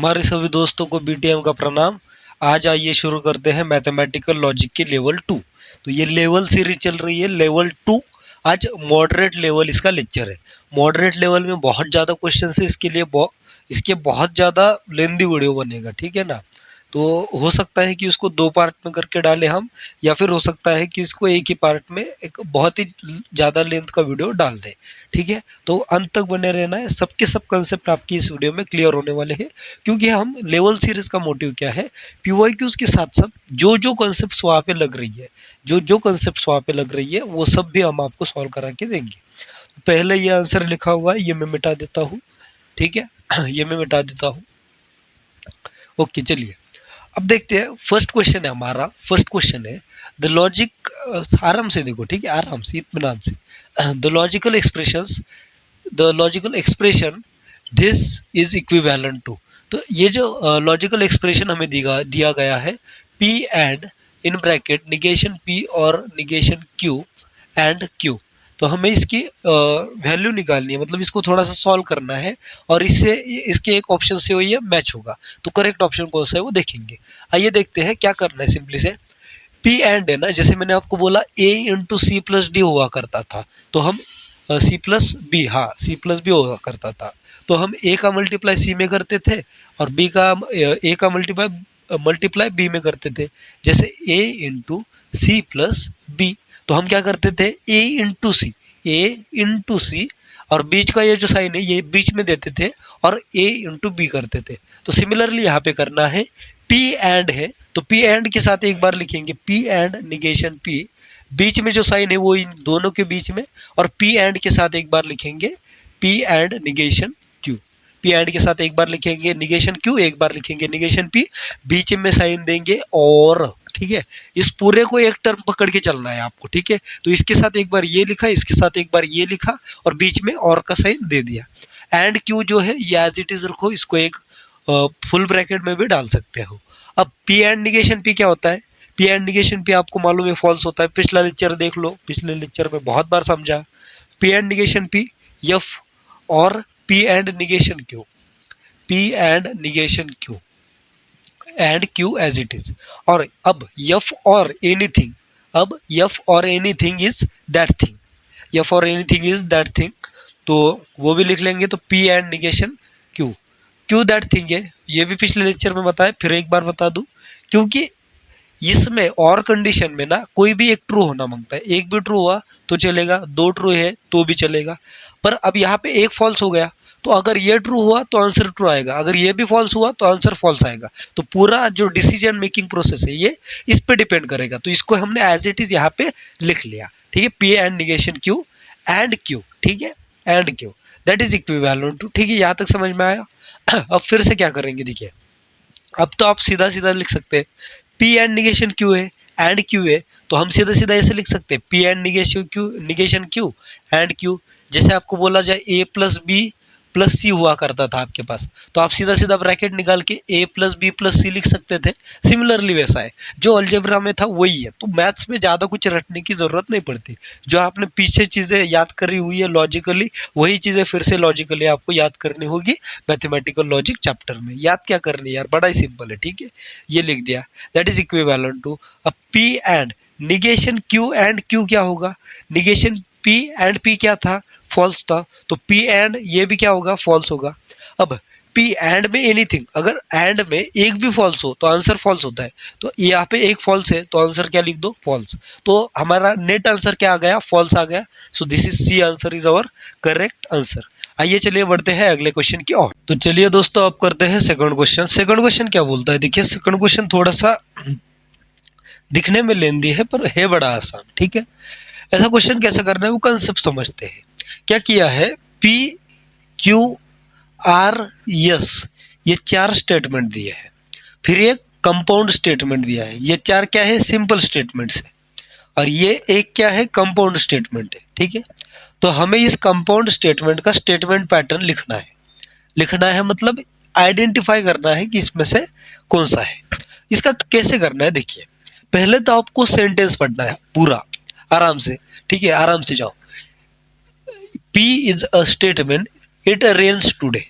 हमारे सभी दोस्तों को बीटीएम का प्रणाम। आज आइए शुरू करते हैं मैथमेटिकल लॉजिक की लेवल 2। तो ये लेवल सीरीज चल रही है लेवल 2। आज मॉडरेट लेवल इसका लेक्चर है। मॉडरेट लेवल में बहुत ज़्यादा क्वेश्चन है, इसके बहुत ज़्यादा लेंदी वीडियो बनेगा, ठीक है ना। तो हो सकता है कि उसको 2 पार्ट में करके डालें हम, या फिर हो सकता है कि इसको एक ही पार्ट में एक बहुत ही ज़्यादा लेंथ का वीडियो डाल दें, ठीक है। तो अंत तक बने रहना है, सबके सब कंसेप्ट आपकी इस वीडियो में क्लियर होने वाले हैं। क्योंकि हम लेवल सीरीज का मोटिव क्या है, पीवाईक्यूज के साथ साथ जो जो कंसेप्ट वहाँ पे लग रही है, जो जो कंसेप्ट वहाँ पे लग रही है वो सब भी हम आपको सॉल्व करा के देंगे। तो पहले ये आंसर लिखा हुआ है, ये मैं मिटा देता हूँ, ठीक है। ये मैं मिटा देता हूँ। ओके, चलिए अब देखते हैं। फर्स्ट क्वेश्चन है हमारा। फर्स्ट क्वेश्चन है द लॉजिक, आराम से देखो, ठीक है, आराम से, इत्मीनान से। The logical expression this is equivalent to. तो ये जो लॉजिकल एक्सप्रेशन हमें दिया गया है, P and in bracket negation P और निगेशन क्यू एंड क्यू। तो हमें इसकी वैल्यू निकालनी है, मतलब इसको थोड़ा सा सॉल्व करना है, और इससे इसके एक ऑप्शन से वो ये मैच होगा। तो करेक्ट ऑप्शन कौन सा है वो देखेंगे। आइए देखते हैं क्या करना है। सिंपली से पी एंड है ना, जैसे मैंने आपको बोला ए इंटू सी प्लस डी हुआ करता था, तो हम सी प्लस बी, हाँ सी प्लस बी हुआ करता था, तो हम ए का मल्टीप्लाई सी में करते थे और बी का ए का मल्टीप्लाई बी में करते थे। जैसे ए इंटू सी प्लस बी, तो हम क्या करते थे, ए इंटू सी और बीच का ये जो साइन है ये बीच में देते थे और ए इंटू बी करते थे। तो सिमिलरली यहाँ पे करना है, पी एंड है तो पी एंड के साथ एक बार लिखेंगे पी एंड निगेशन पी, बीच में जो साइन है वो इन दोनों के बीच में, और पी एंड के साथ एक बार लिखेंगे P and negation Q. P and के साथ एक बार लिखेंगे निगेशन क्यू, एक बार लिखेंगे निगेशन पी, बीच में साइन देंगे और, ठीक है। इस पूरे को एक टर्म पकड़ के चलना है आपको, ठीक है। तो इसके साथ एक बार ये लिखा, इसके साथ एक बार ये लिखा और बीच में और का साइन दे दिया। एंड क्यू जो है ये एज इट इज रखो, इसको एक फुल ब्रैकेट में भी डाल सकते हो। अब पी एंड निगेशन पी क्या होता है, पी एंड निगेशन पी आपको मालूम है फॉल्स होता है। पिछला लेक्चर देख लो, पिछले लेक्चर में बहुत बार समझा। P and negation P F और P and negation Q, P and negation Q and Q as it is. और अब एफ और एनीथिंग, अब एफ और anything is that thing, F और एनीथिंग इज दैट थिंग, तो वो भी लिख लेंगे। तो P and negation Q, Q that thing है, ये भी पिछले लेक्चर में बताया, फिर एक बार बता दूं। क्योंकि इसमें और कंडीशन में ना कोई भी एक ट्रू होना मांगता है, एक भी ट्रू हुआ तो चलेगा, दो ट्रू है तो भी चलेगा। पर अब यहाँ पे एक फॉल्स हो गया, तो अगर ये ट्रू हुआ तो आंसर ट्रू आएगा, अगर ये भी फॉल्स हुआ तो आंसर फॉल्स आएगा। तो पूरा जो डिसीजन मेकिंग प्रोसेस है ये इस पे डिपेंड करेगा। तो इसको हमने एज इट इज यहाँ पे लिख लिया, ठीक है। P and negation Q and Q, ठीक है, and Q that is equivalent to, ठीक है। यहाँ तक समझ में आया। अब फिर से क्या करेंगे, देखिए अब तो आप सीधा सीधा लिख सकते हैं, पी एंड निगेशन क्यू है एंड क्यू है, तो हम सीधा सीधा ऐसे लिख सकते हैं P and negation Q and Q. जैसे आपको बोला जाए ए प्लस बी प्लस सी हुआ करता था आपके पास, तो आप सीधा सीधा ब्रैकेट निकाल के ए प्लस बी प्लस सी लिख सकते थे। सिमिलरली वैसा है, जो अलजेब्रा में था वही है। तो मैथ्स में ज़्यादा कुछ रटने की ज़रूरत नहीं पड़ती, जो आपने पीछे चीज़ें याद करी हुई है लॉजिकली, वही चीज़ें फिर से लॉजिकली आपको याद करनी होगी। मैथमेटिकल लॉजिक चैप्टर में याद क्या करनी है यार, बड़ा ही सिंपल है, ठीक है। ये लिख दिया, दैट इज इक्विवेलेंट टू। अब P and negation Q and Q क्या होगा, निगेशन पी एंड पी क्या था, फॉल्स था, तो पी एंड ये भी क्या होगा, फॉल्स होगा। अब पी एंड में एनीथिंग, अगर एंड में एक भी फॉल्स हो तो आंसर फॉल्स होता है, तो यहाँ पे एक फॉल्स है तो आंसर क्या लिख दो, फॉल्स। तो हमारा नेट आंसर क्या आ गया, फॉल्स आ गया। So this is C answer is our correct answer. आइए चलिए बढ़ते हैं अगले क्वेश्चन की ओर। तो चलिए दोस्तों अब करते हैं सेकंड क्वेश्चन। सेकंड क्वेश्चन क्या बोलता है, देखिए सेकंड क्वेश्चन थोड़ा सा दिखने में लेंदी है पर है बड़ा आसान, ठीक है। ऐसा क्वेश्चन कैसे करना है वो कंसेप्ट समझते हैं। क्या किया है, पी क्यू आर एस, ये 4 स्टेटमेंट दिए हैं, फिर ये कंपाउंड स्टेटमेंट दिया है। ये 4 क्या है, सिंपल स्टेटमेंट्स है, और ये एक क्या है, कंपाउंड स्टेटमेंट है, ठीक है। तो हमें इस कंपाउंड स्टेटमेंट का स्टेटमेंट पैटर्न लिखना है। लिखना है मतलब आइडेंटिफाई करना है कि इसमें से कौन सा है। इसका कैसे करना है, देखिए पहले तो आपको सेंटेंस पढ़ना है पूरा आराम से, ठीक है, आराम से जाओ। P is a statement, it rains today,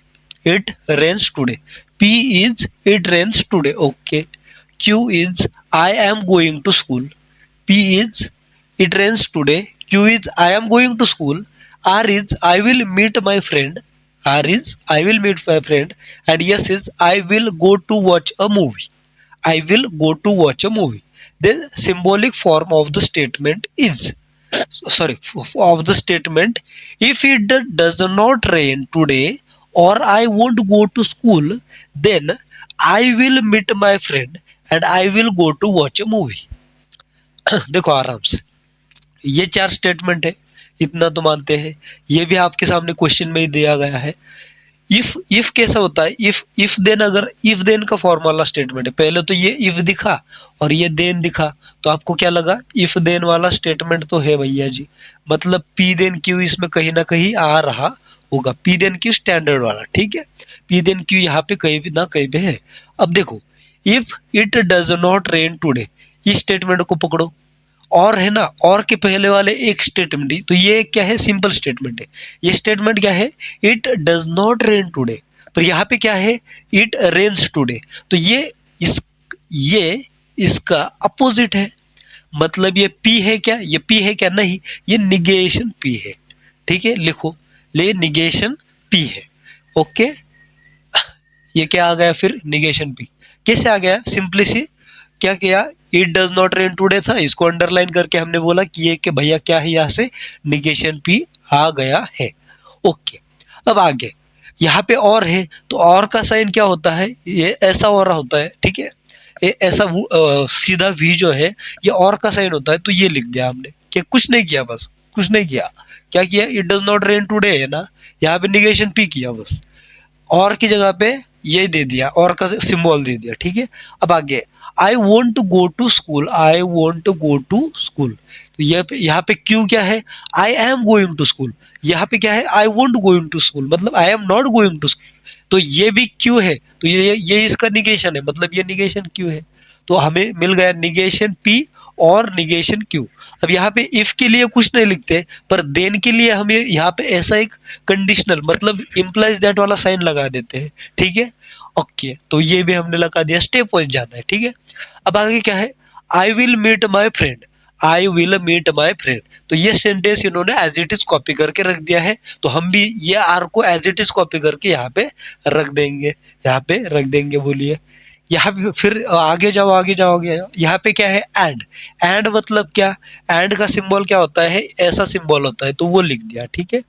it rains today. P is it rains today. Okay. Q is I am going to school. P is it rains today. Q is I am going to school. R is I will meet my friend. R is I will meet my friend. And S is I will go to watch a movie. I will go to watch a movie. The symbolic form of the statement is, sorry, of the statement, if it does not rain today or I won't go to school, then I will meet my friend and I will go to watch a movie. देखो आराम से, ये चार statement है, इतना तो मानते हैं। ये भी आपके सामने क्वेश्चन में ही दिया गया है। इफ कैसा होता है, इफ देन, अगर इफ देन का फॉर्मूला स्टेटमेंट है। पहले तो ये इफ दिखा और ये देन दिखा, तो आपको क्या लगा, इफ देन वाला स्टेटमेंट तो है भैया जी, मतलब पी देन क्यू इसमें कहीं ना कहीं आ रहा होगा। पी देन क्यू स्टैंडर्ड वाला, ठीक है। पी देन क्यू यहाँ पे कहीं भी ना कहीं पे है। अब देखो, if it does not rain today, इस स्टेटमेंट को पकड़ो, और है ना, और के पहले वाले एक स्टेटमेंट ही, तो ये क्या है, सिंपल स्टेटमेंट है। ये स्टेटमेंट क्या है, it does not rain today, पर यहाँ पे क्या है, इट रेन्स टुडे, तो ये इसका अपोजिट है। मतलब ये पी है क्या, ये पी है क्या, नहीं, ये निगेशन पी है। ठीक है, लिखो, ले निगेशन पी है। ओके, ये क्या आ गया फिर, निगेशन पी। कैसे आ गया, सिंपली सी क्या किया, it does not rain today था, इसको अंडरलाइन करके हमने बोला कि ये कि भैया क्या है, यहाँ से निगेशन पी आ गया है। ओके, अब आगे यहाँ पे और है, तो और का साइन क्या होता है, ये ऐसा हो रहा होता है। ठीक है, ये ऐसा सीधा वी जो है ये और का साइन होता है, तो ये लिख दिया हमने, कि कुछ नहीं किया, बस कुछ नहीं किया। क्या किया, it does not rain today है ना, यहाँ पे निगेशन पी किया, बस और की जगह पे ये दे दिया, और का सिंबल दे दिया। ठीक है, अब आगे, I want to go to school, I want to go to school, तो यहाँ पे क्यों क्या है, I am going to school. यहाँ पे क्या है, I want going to school, मतलब I am not going to school, तो ये भी क्यों है, तो ये इसका निगेशन है, मतलब ये निगेशन क्यों है, तो हमें मिल गया निगेशन पी और निगेशन क्यू। अब यहाँ पे इफ के लिए कुछ नहीं लिखते, पर देन के लिए हमें यहाँ पे ऐसा एक कंडीशनल, मतलब इम्प्लाइज दैट वाला साइन लगा देते हैं। ठीक है, ओके, तो ये भी हमने लगा दिया, स्टेप वाइज जाना है। ठीक है, अब आगे क्या है, I will meet my friend, I will meet my friend, तो ये सेंटेंस इन्होंने एज इट इज कॉपी करके रख दिया है, तो हम भी ये आर को एज इट इज कॉपी करके यहाँ पे रख देंगे, यहाँ पे रख देंगे। बोलिए, यहाँ पे फिर आगे जाओ, आगे जाओ, आगे जाओ, यहाँ पे क्या है, एंड। एंड मतलब क्या, एंड का सिंबल क्या होता है, ऐसा सिंबल होता है, तो वो लिख दिया। ठीक है,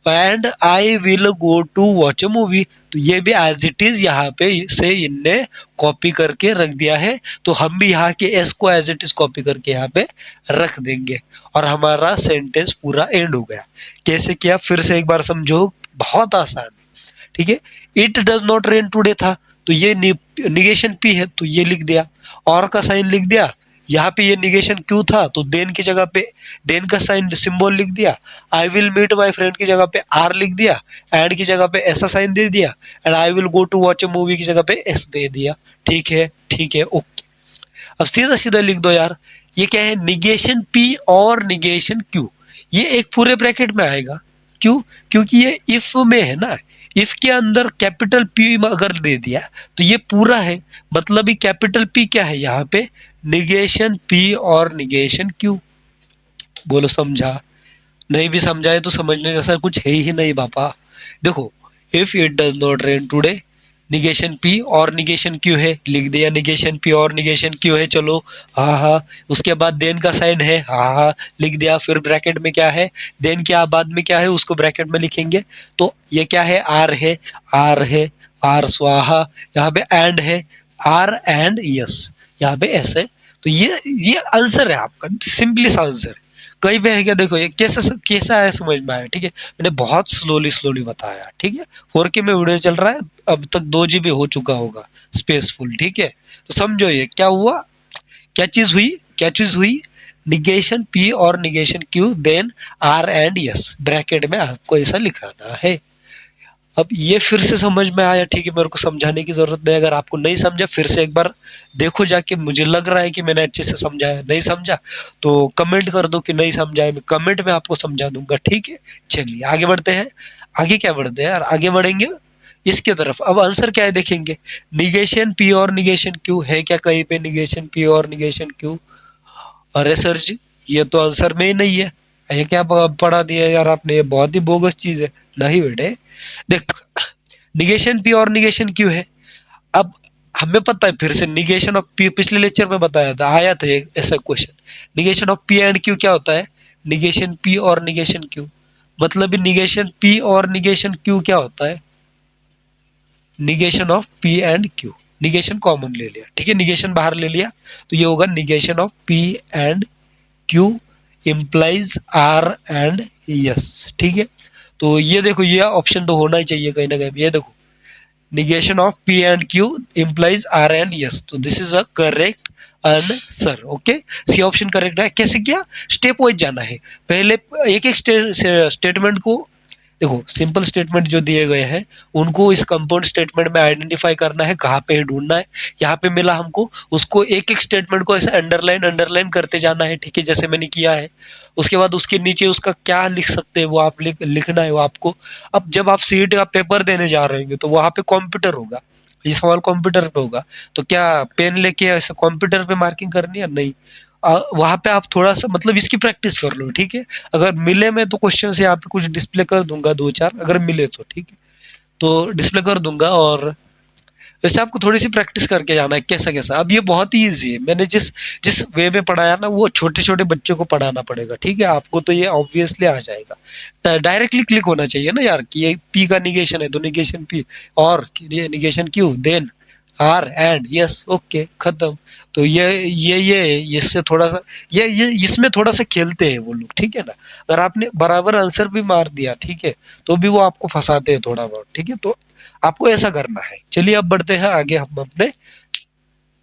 and I will go to watch a movie, तो ये भी एज इट इज यहाँ पे से इनने कॉपी करके रख दिया है, तो हम भी यहाँ के एस को एज इट इज कॉपी करके यहाँ पे रख देंगे, और हमारा सेंटेंस पूरा एंड हो गया। कैसे किया, फिर से एक बार समझो, बहुत आसान है। ठीक है, it does not rain today था, तो ये निगेशन पी है, तो ये लिख दिया, और का साइन लिख दिया। यहाँ पे ये निगेशन क्यों था, तो देन की जगह पे देन का साइन सिंबल लिख दिया। I will meet my friend की जगह पे आर लिख दिया, एंड की जगह पे ऐसा साइन दे दिया, and I will go to watch a movie की जगह पे एस दे दिया। ठीक है, ठीक है, ओके। अब सीधा सीधा लिख दो यार, ये क्या है, निगेशन पी और निगेशन क्यू, ये एक पूरे ब्रैकेट में आएगा। क्यों, क्योंकि ये इफ में है ना, इफ के अंदर कैपिटल पी अगर दे दिया तो ये पूरा है, मतलब ये कैपिटल पी क्या है, यहाँ पे निगेशन पी और निगेशन क्यू। बोलो समझा, नहीं भी समझाए तो समझने जैसा कुछ है ही नहीं बापा। देखो, if it does not rain today, negation P और निगेशन क्यू है, लिख दिया निगेशन पी और निगेशन क्यू है। चलो, हाँ हाँ, उसके बाद देन का साइन है, हाँ हाँ लिख दिया। फिर ब्रैकेट में क्या है, देन के बाद में क्या है उसको ब्रैकेट में लिखेंगे, तो ये क्या है, आर है, आर है, आर स्वाहा, यहाँ पे एंड है, आर एंड यस, यहाँ पे ऐसे। तो ये आंसर है आपका, सिंपली सा आंसर है। कहीं पे है क्या, देखो ये कैसा है, समझ में आया। ठीक है, मैंने बहुत स्लोली बताया। ठीक है, 4K में वीडियो चल रहा है, अब तक 2 GB हो चुका होगा स्पेसफुल। ठीक है, तो समझो ये क्या हुआ, क्या चीज हुई, क्या चीज हुई, निगेशन पी और negation Q, then R and S, bracket में आपको ऐसा लिखाना है। अब ये फिर से समझ में आया। ठीक है, मेरे को समझाने की जरूरत नहीं। अगर आपको नहीं समझा, फिर से एक बार देखो जाके, मुझे लग रहा है कि मैंने अच्छे से समझाया, नहीं समझा तो कमेंट कर दो कि नहीं समझाया, मैं कमेंट में आपको समझा दूंगा। ठीक है, चलिए आगे बढ़ते हैं। आगे क्या बढ़ते हैं यार, आगे बढ़ेंगे, इसके तरफ। अब आंसर क्या है देखेंगे, निगेशन पी और निगेशन क्यू है क्या कहीं पे, निगेशन पी और निगेशन क्यू? अरे सर जी, ये तो आंसर में ही नहीं है, ये क्या पढ़ा दिया यार आपने, ये बहुत ही बोगस चीज है। नहीं बेटे, देख, निगेशन पी और निगेशन क्यू है। अब हमें पता है, फिर से निगेशन ऑफ पी पिछले लेक्चर में बताया था, आया था एक ऐसा question, negation of P and Q क्या होता है, निगेशन पी और निगेशन क्यू, मतलब निगेशन पी और निगेशन क्यू क्या होता है, negation of P and Q. Negation common ले लिया, ठीक है, निगेशन बाहर ले लिया, तो ये होगा negation of P and Q implies R and S, ठीक है। तो ये देखो, ये ऑप्शन तो होना ही चाहिए कहीं ना कहीं, ये देखो, negation of p and q implies r and s, तो this is a correct answer. Okay, C option correct है। कैसे किया, स्टेप वाइज जाना है, पहले एक एक स्टेटमेंट को देखो, सिंपल स्टेटमेंट जो दिए गए हैं उनको इस कंपाउंड स्टेटमेंट में आइडेंटिफाई करना है, कहाँ पे ढूंढना है, यहाँ पे मिला हमको, उसको एक एक स्टेटमेंट को ऐसे अंडरलाइन अंडरलाइन करते जाना है, ठीक है, जैसे मैंने किया है। उसके बाद उसके नीचे उसका क्या लिख सकते हैं वो आप लिखना है वो आपको। अब जब आप सीईटी का पेपर देने जा रहे होंगे तो वहाँ पे कंप्यूटर होगा, ये सवाल कंप्यूटर पे होगा, तो क्या पेन लेके ऐसे कंप्यूटर पे मार्किंग करनी है, नहीं, वहाँ पे आप थोड़ा सा मतलब इसकी प्रैक्टिस कर लो, ठीक है। अगर मिले मैं तो क्वेश्चन यहाँ पे कुछ डिस्प्ले कर दूंगा, दो चार अगर मिले तो, ठीक है, तो डिस्प्ले कर दूंगा। और वैसे आपको थोड़ी सी प्रैक्टिस करके जाना है कैसा कैसा। अब ये बहुत ही ईजी है, मैंने जिस जिस वे में पढ़ाया ना वो छोटे छोटे बच्चों को पढ़ाना पड़ेगा, ठीक है, आपको तो ये ऑब्वियसली आ जाएगा, डायरेक्टली क्लिक होना चाहिए ना यार कि ये पी का निगेशन है तो निगेशन पी, और ये negation Q, then R and S, okay खत्म। तो ये इससे थोड़ा सा ये इसमें थोड़ा सा खेलते हैं वो लोग, ठीक है ना। अगर आपने बराबर आंसर भी मार दिया, ठीक है, तो भी वो आपको फंसाते हैं थोड़ा बहुत, ठीक है, तो आपको ऐसा करना है। चलिए अब बढ़ते हैं आगे हम अपने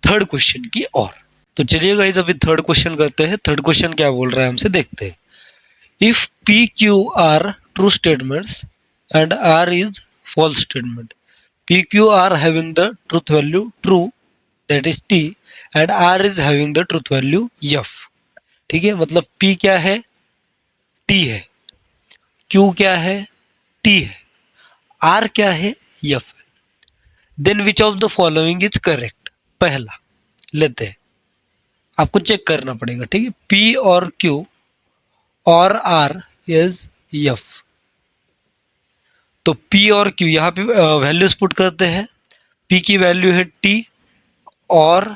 थर्ड क्वेश्चन की ओर। तो चलिए गाइस अभी थर्ड क्वेश्चन करते हैं। थर्ड क्वेश्चन क्या बोल रहा है हमसे, देखते हैं। If P Q R true statements and R is false statement, P Q R having the truth value true, that is T, and R is having the truth value F, ठीक है, मतलब पी क्या है, T है, Q क्या है, T है, are क्या है, एफ है। Then which of the following is correct, पहला लेते हैं, आपको चेक करना पड़ेगा, ठीक है, पी और क्यू और आर इज एफ। तो पी और क्यू यहाँ पे वैल्यूज पुट करते हैं, पी की वैल्यू है टी और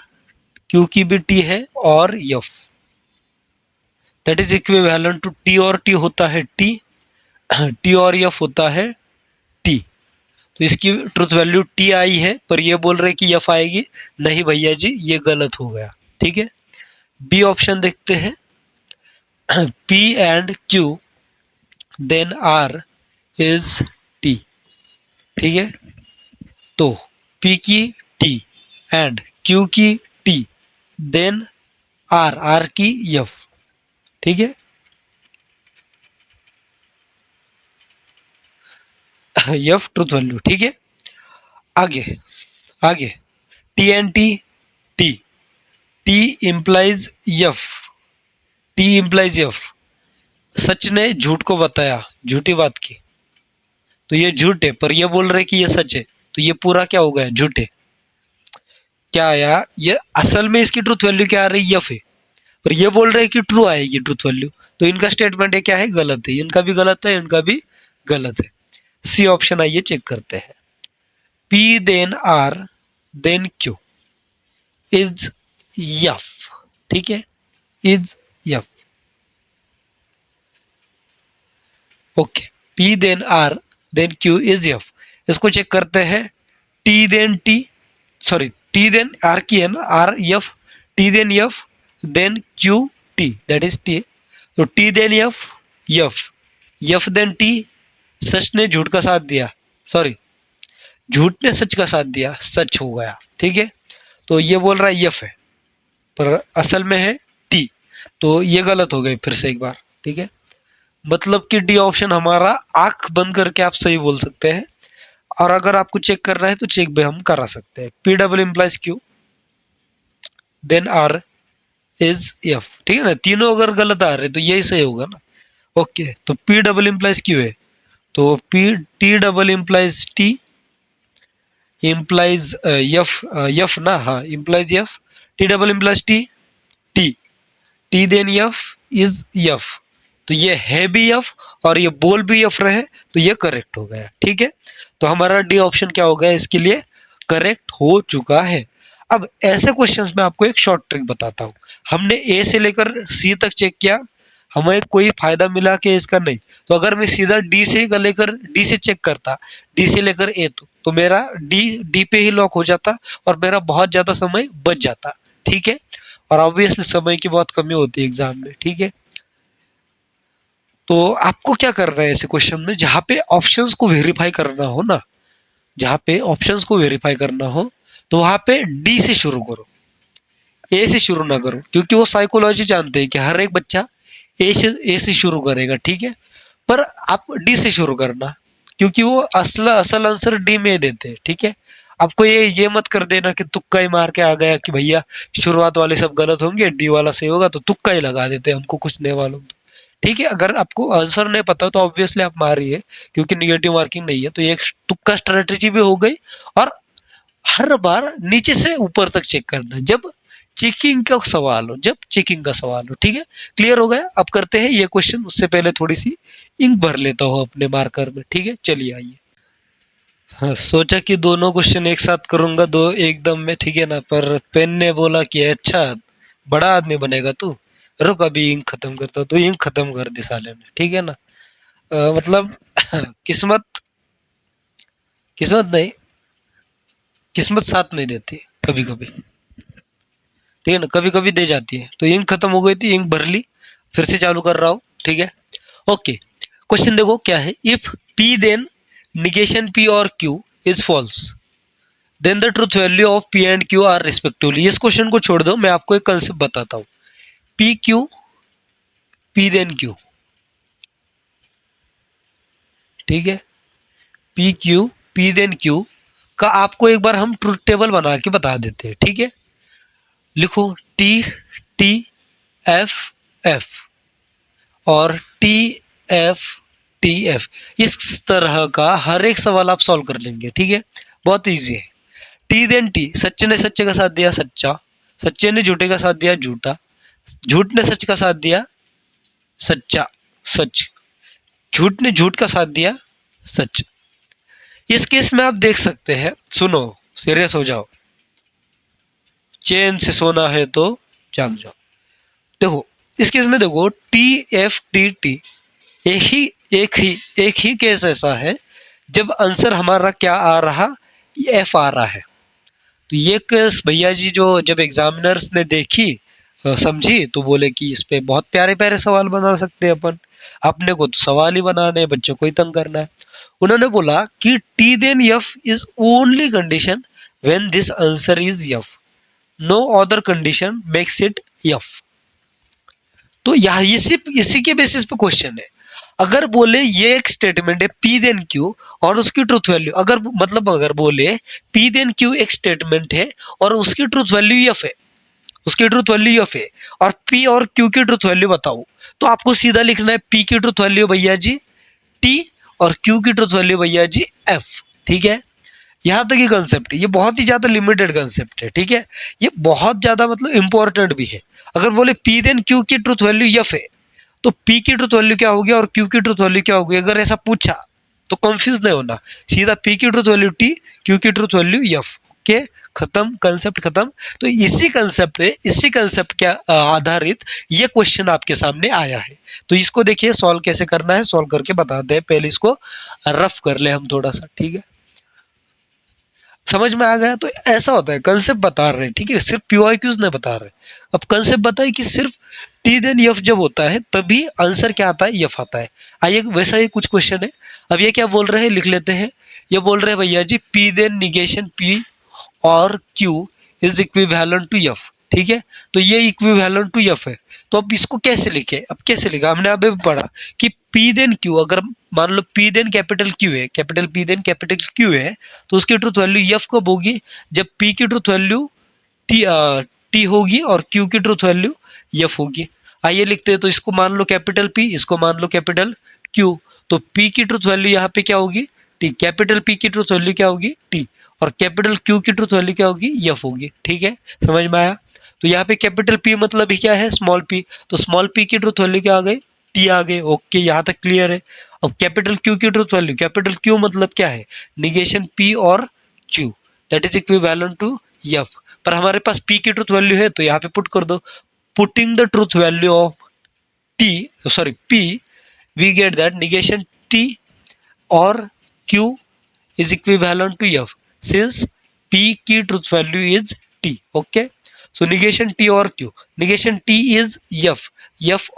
क्यू की भी टी है और F, that is equivalent to T और टी होता है टी, टी और एफ होता है टी। तो इसकी ट्रुथ वैल्यू टी आई है, पर ये बोल रहे कि एफ आएगी, नहीं भैया जी ये गलत हो गया, ठीक है। बी ऑप्शन देखते हैं, P and Q then R is T, ठीक है, तो पी की टी एंड क्यू की टी देन आर, आर की एफ, ठीक है, एफ ट्रुथ वैल्यू, ठीक है। आगे आगे T and T, T, T implies F, T implies F, सच ने झूठ को बताया, झूठी बात की, तो ये झूठ है, पर ये बोल रहे कि ये सच है, तो ये पूरा क्या हो गया, झूठ है। क्या आया, ये असल में इसकी ट्रूथ वैल्यू क्या आ रही है, एफ है, पर ये बोल रहे कि ट्रू आएगी ट्रूथ वैल्यू, तो इनका स्टेटमेंट है क्या है, गलत है, इनका भी गलत है, इनका भी गलत है। सी ऑप्शन आइए चेक करते हैं, P then R then Q is F, ठीक है, is F, okay, P then R then Q is F. इसको चेक करते हैं, T then T, sorry T then R की है ना, R F, T then F then Q T, that is T, तो T then F F, F then T, सच ने झूठ का साथ दिया, सॉरी झूठ ने सच का साथ दिया, सच हो गया, ठीक है, तो ये बोल रहा है एफ है, पर असल में है टी, तो ये गलत हो गई फिर से एक बार, ठीक है। मतलब कि डी ऑप्शन हमारा आंख बंद करके आप सही बोल सकते हैं, और अगर आपको चेक करना है तो चेक भी हम करा सकते हैं, P double implies Q then R is F, ठीक है ना, तीनों अगर गलत आ रहे तो यही सही होगा ना। ओके, तो पी डबल इम्प्लाइज क्यू है, तो P T double implies T implies F ना, हाँ implies F, T double implies T, T T then F is F, तो ये है भी एफ और ये बोल भी एफ रहे, तो ये करेक्ट हो गया। ठीक है, तो हमारा डी ऑप्शन क्या हो गया इसके लिए, करेक्ट हो चुका है। अब ऐसे क्वेश्चंस में आपको एक शॉर्ट ट्रिक बताता हूँ। हमने ए से लेकर सी तक चेक किया, हमें कोई फायदा मिला कि इसका नहीं, तो अगर मैं सीधा डी से लेकर डी से चेक करता, डी से लेकर ए तो मेरा डी पे ही लॉक हो जाता और मेरा बहुत ज़्यादा समय बच जाता। ठीक है, और ऑब्वियसली समय की बहुत कमी होती है एग्जाम में। ठीक है, तो आपको क्या करना है ऐसे क्वेश्चन में, जहाँ पे ऑप्शंस को वेरीफाई करना हो ना, जहाँ पे ऑप्शंस को वेरीफाई करना हो, तो वहाँ पे डी से शुरू करो, ए से शुरू ना करो, क्योंकि वो साइकोलॉजी जानते हैं कि हर एक बच्चा ए से शुरू करेगा। ठीक है, पर आप डी से शुरू करना, क्योंकि वो असल आंसर डी में देते हैं। ठीक है, आपको ये मत कर देना कि तुक्का ही मार के आ गया कि भैया शुरुआत वाले सब गलत होंगे, डी वाला सही होगा, तो तुक्का ही लगा देते हैं, हमको कुछ नहीं मालूम। तो ठीक है, अगर आपको आंसर नहीं पता तो ऑब्वियसली आप मारिए, क्योंकि निगेटिव मार्किंग नहीं है। तो ये एक तुक्का स्ट्रेटेजी भी हो गई, और हर बार नीचे से ऊपर तक चेक करना जब चेकिंग का सवाल हो, जब चेकिंग का सवाल हो। ठीक है, क्लियर हो गया। अब करते हैं ये क्वेश्चन, उससे पहले थोड़ी सी इंक भर लेता हूँ अपने मार्कर में। ठीक है, चलिए आइए। हाँ, सोचा कि दोनों क्वेश्चन एक साथ करूंगा, दो एकदम में, ठीक है ना, पर पेन ने बोला कि अच्छा बड़ा आदमी बनेगा तू, रुक अभी इंक खत्म करता हूँ, तो इंक खत्म कर दी साले ने। ठीक है ना, मतलब किस्मत किस्मत नहीं, किस्मत साथ नहीं देती कभी कभी। ठीक है ना, कभी कभी दे जाती है। तो इंक खत्म हो गई थी, इंक भर ली, फिर से चालू कर रहा हूँ। ठीक है, ओके, क्वेश्चन देखो क्या है, if P then negation P और Q is false, then the truth value of P and Q are respectively. इस क्वेश्चन को छोड़ दो, मैं आपको एक कंसेप्ट बताता हूँ। P Q, P then Q, ठीक है, P Q, P then Q का आपको एक बार हम ट्रूथ टेबल बना के बता देते हैं। ठीक है, लिखो टी टी एफ एफ और टी एफ टी एफ, इस तरह का हर एक सवाल आप सॉल्व कर लेंगे। ठीक है, बहुत इजी है। टी देन टी, सच्चे ने सच्चे का साथ दिया सच्चा, सच्चे ने झूठे का साथ दिया झूठा, झूठ ने सच का साथ दिया सच्चा सच, झूठ ने झूठ का साथ दिया सच। इस केस में आप देख सकते हैं, सुनो सीरियस हो जाओ, चैन से सोना है तो जाग जाओ। देखो इस केस में देखो टी एफ टी टी, एक ही केस ऐसा है जब आंसर हमारा क्या आ रहा, एफ आ रहा है। तो ये केस भैया जी जो जब एग्जामिनर्स ने देखी समझी, तो बोले कि इस पे बहुत प्यारे प्यारे सवाल बना सकते हैं अपन, अपने को तो सवाल ही बनाने हैं, बच्चों को ही तंग करना है। उन्होंने बोला कि T then F is only condition when this answer is F, no other condition makes it F. तो यहाँ इसी के बेसिस पे क्वेश्चन है। अगर बोले ये एक स्टेटमेंट है पी देन क्यू और उसकी ट्रूथ वैल्यू, अगर बोले पी देन क्यू एक स्टेटमेंट है और उसकी ट्रूथ वैल्यू एफ है, उसकी ट्रूथ वैल्यू एफ है, और पी और क्यू की ट्रूथ वैल्यू बताओ, तो आपको सीधा लिखना है पी की ट्रूथ वैल्यू भैया जी टी और क्यू की ट्रूथ वैल्यू भैया जी एफ। ठीक है, यहाँ तक ये कंसेप्ट है, ये बहुत ही ज़्यादा लिमिटेड कंसेप्ट है। ठीक है, ये बहुत ज़्यादा मतलब इंपॉर्टेंट भी है। अगर बोले पी देन क्यू की ट्रूथ वैल्यू एफ है, तो पी की ट्रूथ वैल्यू क्या होगी और क्यू की ट्रूथ वैल्यू क्या होगी, अगर ऐसा पूछा तो कंफ्यूज नहीं होना, सीधा पी की ट्रूथ वैल्यू टी, क्यू की ट्रूथ वैल्यू एफ। ओके, खत्म, कंसेप्ट खत्म। तो इसी कंसेप्ट के आधारित ये क्वेश्चन आपके सामने आया है। तो इसको देखिए सॉल्व कैसे करना है, सॉल्व करके बताते हैं। पहले इसको रफ कर ले हम थोड़ा सा। ठीक है, समझ में आ गया। तो ऐसा होता है, कंसेप्ट बता रहे हैं, ठीक है, सिर्फ PYQs नहीं बता रहे। अब कंसेप्ट बताए कि सिर्फ टी देन एफ जब होता है तभी आंसर क्या आता है, एफ आता है। आइए वैसा ही कुछ क्वेश्चन है। अब ये क्या बोल रहे हैं, लिख लेते हैं। ये बोल रहे हैं भैया जी पी देन निगेशन पी और Q is equivalent to F. ठीक है, तो ये इक्विवेलेंट टू एफ है। तो अब इसको कैसे लिखे, अब कैसे लिखा, हमने अभी पढ़ा कि पी देन क्यू, अगर मान लो पी देन कैपिटल क्यू है, capital P then capital Q है, तो उसकी ट्रूथ वैल्यू एफ कब होगी, जब पी की ट्रूथ वैल्यू टी होगी और क्यू की ट्रूथ वैल्यू एफ होगी। आइए लिखते हैं। तो इसको मान लो कैपिटल पी, इसको मान लो कैपिटल क्यू, तो पी की ट्रूथ वैल्यू यहाँ पे क्या होगी, टी, कैपिटल पी की ट्रूथ वैल्यू क्या होगी टी, और कैपिटल क्यू की ट्रूथ वैल्यू क्या होगी, एफ होगी। ठीक है, समझ में आया। तो यहाँ पे कैपिटल पी मतलब ही क्या है, स्मॉल पी, तो स्मॉल पी की ट्रूथ वैल्यू क्या आ गई, टी आ गई। ओके, यहाँ तक क्लियर है। अब कैपिटल क्यू की ट्रूथ वैल्यू, कैपिटल क्यू मतलब क्या है, निगेशन पी और Q, that is equivalent to F. पर हमारे पास पी की ट्रूथ वैल्यू है तो यहाँ पे पुट कर दो। Putting the truth value of P, we get that negation T or Q is equivalent to F since P की truth value is T. Okay, so negation T or Q, negation T is F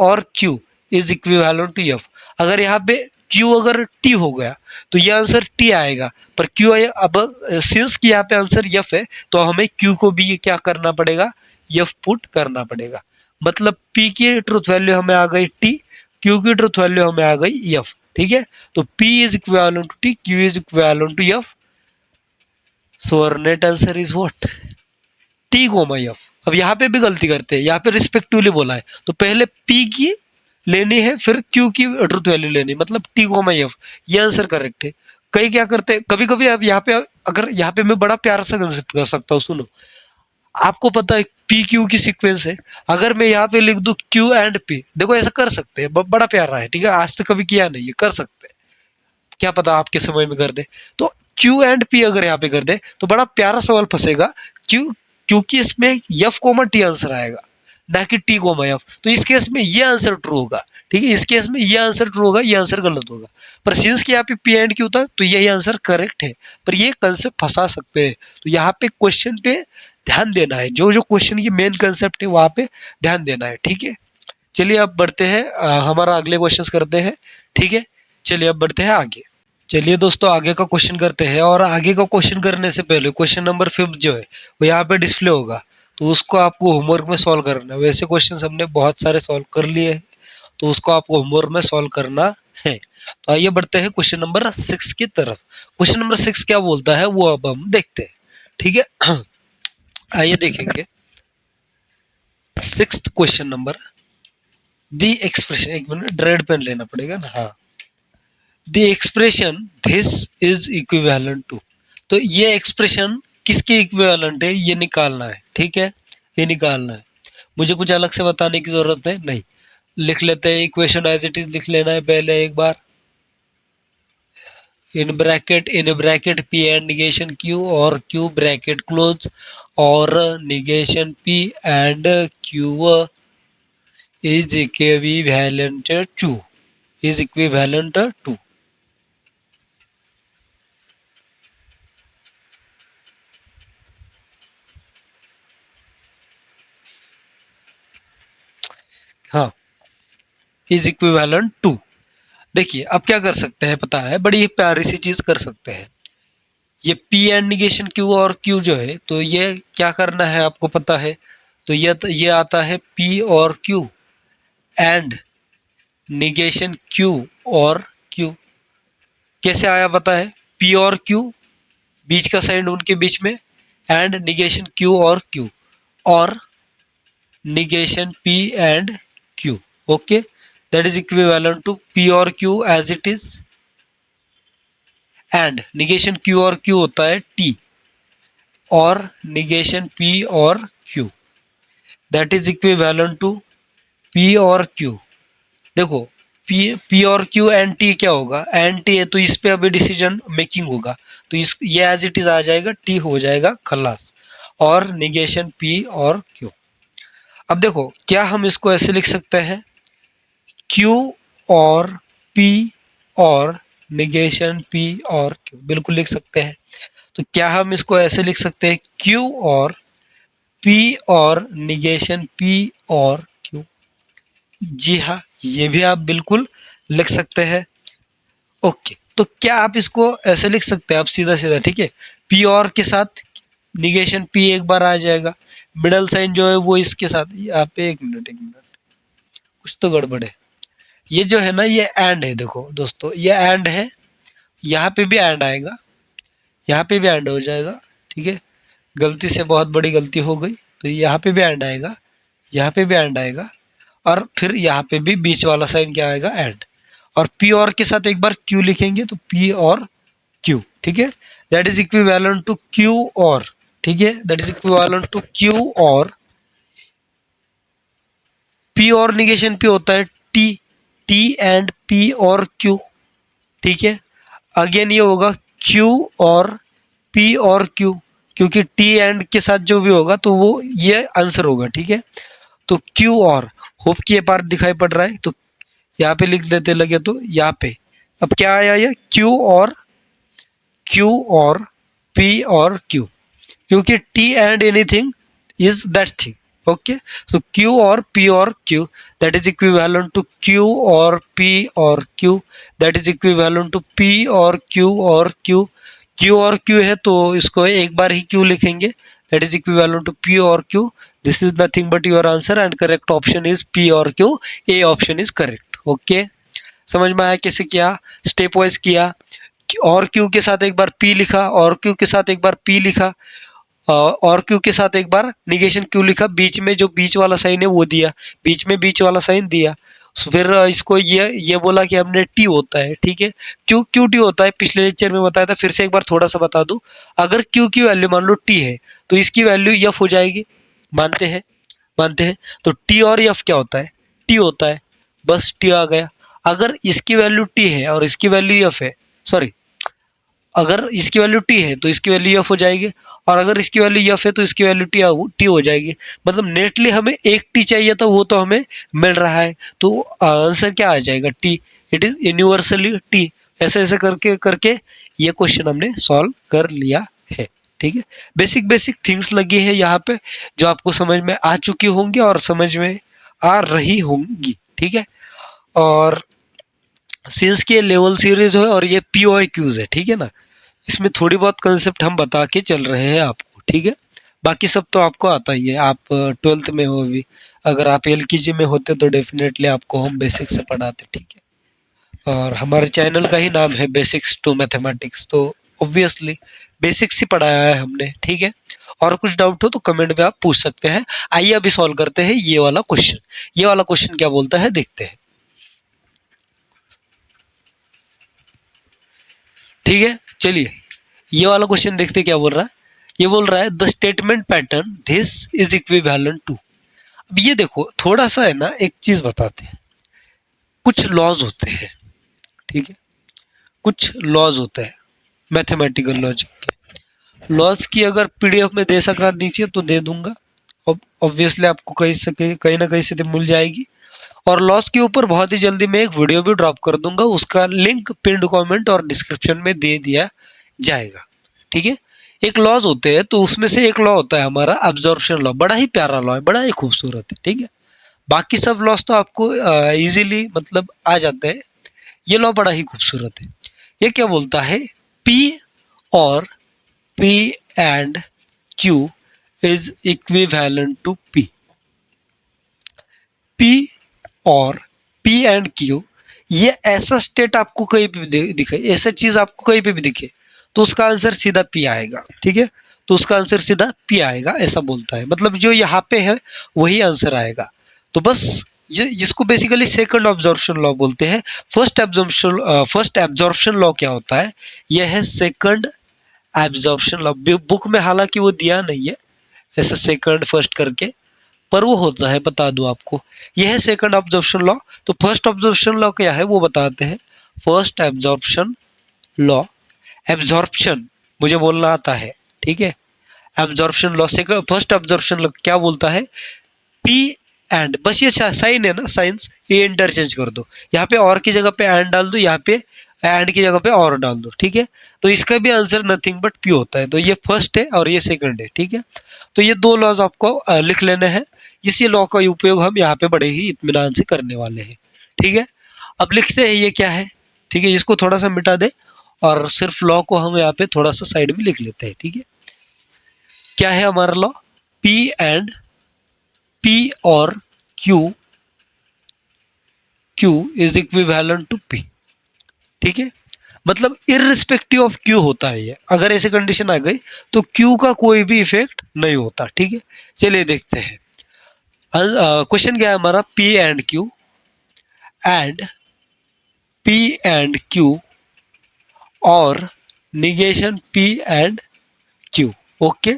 और Q is equivalent to F। अगर यहाँ पे Q अगर T हो गया तो ये आंसर T आएगा, पर Q अब सिंस कि यहाँ पे आंसर F है तो हमें Q को भी क्या करना पड़ेगा, F पुट करना पड़ेगा। मतलब P की ट्रूथ वैल्यू हमें आ गई T, Q की ट्रूथ वैल्यू हमें आ गई F। ठीक है, तो P is equivalent to T, Q is equivalent to F। So our net answer is what, T comma F। अब यहाँ पे भी गलती करते हैं, यहाँ पे रिस्पेक्टिवली बोला है तो पहले P की लेनी है फिर Q की ट्रूथ वैल्यू लेनी, मतलब T कोमा F, ये आंसर करेक्ट है। कई क्या करते हैं, कभी कभी अब यहाँ पे, अगर यहाँ पे मैं बड़ा प्यार से कंसेप्ट कर सकता हूँ, सुनो। आपको पता है पी क्यू की सीक्वेंस है, अगर मैं यहाँ पे लिख दूं क्यू एंड पी, देखो ऐसा कर सकते हैं, बड़ा प्यारा है। ठीक है, आज तक कभी किया नहीं है, कर सकते हैं, क्या पता आपके समय में कर दे। तो क्यू एंड पी अगर यहाँ पे कर दे तो बड़ा प्यारा सवाल फंसेगा, क्यू, क्योंकि इसमें एफ कोमा टी आंसर आएगा ना कि टी कोमा एफ। तो इस केस में ये आंसर ट्रू होगा। ठीक है, इस केस में ये आंसर ट्रू होगा, ये आंसर गलत होगा। पर सिंस कि यहाँ पे पी एंड क्यू था तो यही आंसर करेक्ट है, पर ये कंसेप्ट फंसा सकते हैं। तो यहाँ पे क्वेश्चन पे ध्यान देना है, जो जो क्वेश्चन की मेन कंसेप्ट है वहां पे ध्यान देना है। ठीक है, चलिए अब बढ़ते हैं, हमारा अगले क्वेश्चन करते हैं। ठीक है, चलिए अब बढ़ते हैं आगे। चलिए दोस्तों आगे का क्वेश्चन करते हैं, और आगे का क्वेश्चन करने से पहले क्वेश्चन नंबर 5 जो है वो यहाँ पे डिस्प्ले होगा, तो उसको आपको होमवर्क में सॉल्व करना है। वैसे क्वेश्चन हमने बहुत सारे सॉल्व कर लिए हैं, तो उसको आपको होमवर्क में सॉल्व करना है। तो आइए बढ़ते हैं क्वेश्चन नंबर 6 की तरफ। क्वेश्चन नंबर 6 क्या बोलता है वो अब हम देखते हैं। ठीक है, आइए देखेंगे 6th question number. The expression, एक मिनट रेड पेन लेना पड़ेगा ना, हाँ। The expression this is equivalent to, तो ये एक्सप्रेशन किसके इक्विवेलेंट है ये निकालना है। ठीक है, ये निकालना है, मुझे कुछ अलग से बताने की जरूरत है नहीं। लिख लेते हैं इक्वेशन एज इट इज, लिख लेना है पहले एक बार। In bracket P and negation Q और क्यू ब्रैकेट क्लोज, और negation P and Q is equivalent to हाँ, इज इक्विवेलेंट टू। देखिए अब क्या कर सकते हैं, पता है, बड़ी प्यारी सी चीज कर सकते हैं। ये P एंड निगेशन Q और Q जो है, तो ये क्या करना है आपको पता है। तो ये आता है P और Q एंड निगेशन Q और Q। कैसे आया पता है, P और Q, बीच का साइन उनके बीच में, एंड निगेशन Q और Q, और negation P and Q। Okay, that is equivalent to P और Q as it is, and negation Q और Q होता है T, और निगेशन P और Q that is equivalent to P और Q। देखो P और Q एंड T क्या होगा, एंड T है तो इस पे अभी डिसीजन मेकिंग होगा, तो इस ये एज इट इज आ जाएगा, T हो जाएगा खलास, और निगेशन P और Q। अब देखो क्या हम इसको ऐसे लिख सकते हैं, Q और P और निगेशन P और Q, बिल्कुल लिख सकते हैं। तो क्या हम इसको ऐसे लिख सकते हैं, Q और P और निगेशन P और Q। जी हाँ, ये भी आप बिल्कुल लिख सकते हैं। ओके, तो क्या आप इसको ऐसे लिख सकते हैं आप सीधा सीधा। ठीक है, P और के साथ निगेशन P एक बार आ जाएगा, मिडल साइन जो है वो इसके साथ, यहाँ पे एक मिनट कुछ तो गड़बड़ है। ये जो है ना ये एंड है, देखो दोस्तों ये एंड है, यहाँ पे भी एंड आएगा, यहाँ पे भी एंड हो जाएगा। ठीक है, गलती से बहुत बड़ी गलती हो गई, तो यहाँ पे भी एंड आएगा, यहाँ पे भी एंड आएगा, और फिर यहाँ पे भी बीच वाला साइन क्या आएगा, एंड। और P और के साथ एक बार Q लिखेंगे तो P और Q, ठीक है, that is equivalent to Q और, ठीक है, that is equivalent to Q और पी और निगेशन पी होता है टी, टी एंड पी और क्यू, ठीक है। अगेन ये होगा क्यू और पी और क्यू, क्योंकि टी एंड के साथ जो भी होगा तो वो ये आंसर होगा, ठीक है। तो क्यू और, होप कि ये पार्ट दिखाई पड़ रहा है, तो यहाँ पे लिख देते लगे तो यहाँ पे अब क्या आया, ये क्यू और पी और क्यू, क्योंकि T and anything is that thing, okay. So Q और पी और Q that is equivalent to Q और पी और Q, that is equivalent to P और क्यू और क्यू, क्यू और क्यू है तो इसको एक बार ही क्यू लिखेंगे, that is equivalent to P और Q, this is nothing but your answer and correct option is P और Q, A option is correct, okay. समझ में आया कैसे किया, स्टेप वाइज किया, और क्यू के साथ एक बार पी लिखा, और क्यू के साथ एक बार पी लिखा, और क्यू के साथ एक बार निगेशन क्यू लिखा, बीच में जो बीच वाला साइन है वो दिया, बीच में बीच वाला साइन दिया, फिर इसको ये बोला कि हमने टी होता है, ठीक है। क्यू क्यू टी होता है, पिछले लेक्चर में बताया था, फिर से एक बार थोड़ा सा बता दूं, अगर क्यू की वैल्यू मान लो टी है तो इसकी वैल्यू एफ हो जाएगी, मानते हैं, मानते हैं। तो टी और एफ क्या होता है, टी होता है, बस टी आ गया। अगर इसकी वैल्यू टी है और इसकी वैल्यू एफ है, सॉरी, अगर इसकी वैल्यू टी है तो इसकी वैल्यू एफ हो जाएगी, और अगर इसकी वैल्यू एफ है तो इसकी वैल्यू टी हो जाएगी। मतलब नेटली हमें एक टी चाहिए था, वो तो हमें मिल रहा है, तो आंसर क्या आ जाएगा, T, it is universally T. ऐसे ऐसे करके करके ये क्वेश्चन हमने सॉल्व कर लिया है, ठीक है। बेसिक बेसिक थिंग्स लगी है यहाँ पे, जो आपको समझ में आ चुकी होंगी और समझ में आ रही होंगी, ठीक है। और सिंस की लेवल सीरीज है और ये पी क्यूज है, ठीक है ना, इसमें थोड़ी बहुत कंसेप्ट हम बता के चल रहे हैं आपको, ठीक है। बाकी सब तो आपको आता ही है, आप 12th में हो भी, अगर आप एलकेजी में होते तो डेफिनेटली आपको हम बेसिक से पढ़ाते, ठीक है। और हमारे चैनल का ही नाम है बेसिक्स टू मैथमेटिक्स, तो ऑब्वियसली बेसिक्स ही पढ़ाया है हमने, ठीक है। और कुछ डाउट हो तो कमेंट में आप पूछ सकते हैं। आइए अभी सॉल्व करते हैं ये वाला क्वेश्चन, ये वाला क्वेश्चन क्या बोलता है देखते हैं, ठीक है। चलिए ये वाला क्वेश्चन देखते क्या बोल रहा है, ये बोल रहा है the statement pattern this is equivalent to. अब ये देखो थोड़ा सा है ना, एक चीज बताते हैं, कुछ लॉज होते हैं, ठीक है, कुछ लॉज होते हैं मैथमेटिकल लॉजिक के। लॉज की अगर पीडीएफ में दे सका नीचे तो दे दूंगा, ऑब्वियसली आपको कहीं ना कहीं से मिल जाएगी। और लॉस के ऊपर बहुत ही जल्दी मैं एक वीडियो भी ड्रॉप कर दूंगा, उसका लिंक पिन्ड कमेंट और डिस्क्रिप्शन में दे दिया जाएगा, ठीक है। एक लॉज होते हैं तो उसमें से एक लॉ होता है हमारा एब्जॉर्प्शन लॉ, बड़ा ही प्यारा लॉ है, बड़ा ही खूबसूरत है, ठीक है। बाकी सब लॉस तो आपको इजीली मतलब आ जाते हैं, ये लॉ बड़ा ही खूबसूरत है। ये क्या बोलता है, पी और P and Q is equivalent to P, P और पी एंड क्यू, ये ऐसा स्टेट आपको कहीं पे भी दिखे, ऐसा चीज आपको कहीं पे भी दिखे तो उसका आंसर सीधा पी आएगा, ठीक है। तो उसका आंसर सीधा पी आएगा, ऐसा बोलता है, मतलब जो यहाँ पे है वही आंसर आएगा। तो बस ये जिसको बेसिकली सेकंड ऑब्जॉर्प्शन लॉ बोलते हैं। फर्स्ट एब्जॉर्प्शन लॉ क्या होता है, यह है सेकंड एब्जॉर्प्शन लॉ। बुक में हालांकि वो दिया नहीं है ऐसा सेकंड फर्स्ट करके, पर वो होता है, बता दूं आपको, यह है सेकंड ऑब्जॉर्प्शन लॉ। तो फर्स्ट ऑब्जॉर्प्शन लॉ क्या है वो बताते हैं। फर्स्ट एब्जॉर्प्शन लॉ, एब्जॉर्प्शन मुझे बोलना आता है, ठीक है। Absorption law, second first absorption law क्या बोलता है, पी एंड, बस ये साइन है ना, साइंस ये इंटरचेंज कर दो, यहाँ पे और की जगह पे एंड डाल दो, यहाँ पे एंड की जगह पे और डाल दो, ठीक है। तो इसका भी आंसर नथिंग बट पी होता है। तो ये फर्स्ट है और ये सेकंड है, ठीक है। तो ये दो लॉज आपको लिख लेने हैं, इसी लॉ का उपयोग हम यहाँ पे बड़े ही इत्मीनान से करने वाले हैं, ठीक है। अब लिखते हैं ये क्या है, ठीक है, इसको थोड़ा सा मिटा दे और सिर्फ लॉ को हम यहाँ पे थोड़ा सा साइड में लिख लेते हैं, ठीक है। क्या है हमारा लॉ, पी एंड पी और Q, Q is equivalent to P, ठीक है। मतलब इररिस्पेक्टिव ऑफ क्यू होता है ये, अगर ऐसी कंडीशन आ गई तो क्यू का कोई भी इफेक्ट नहीं होता, ठीक है। चलिए देखते हैं क्वेश्चन क्या है हमारा, एंड पी एंड क्यू और negation P and Q. Okay,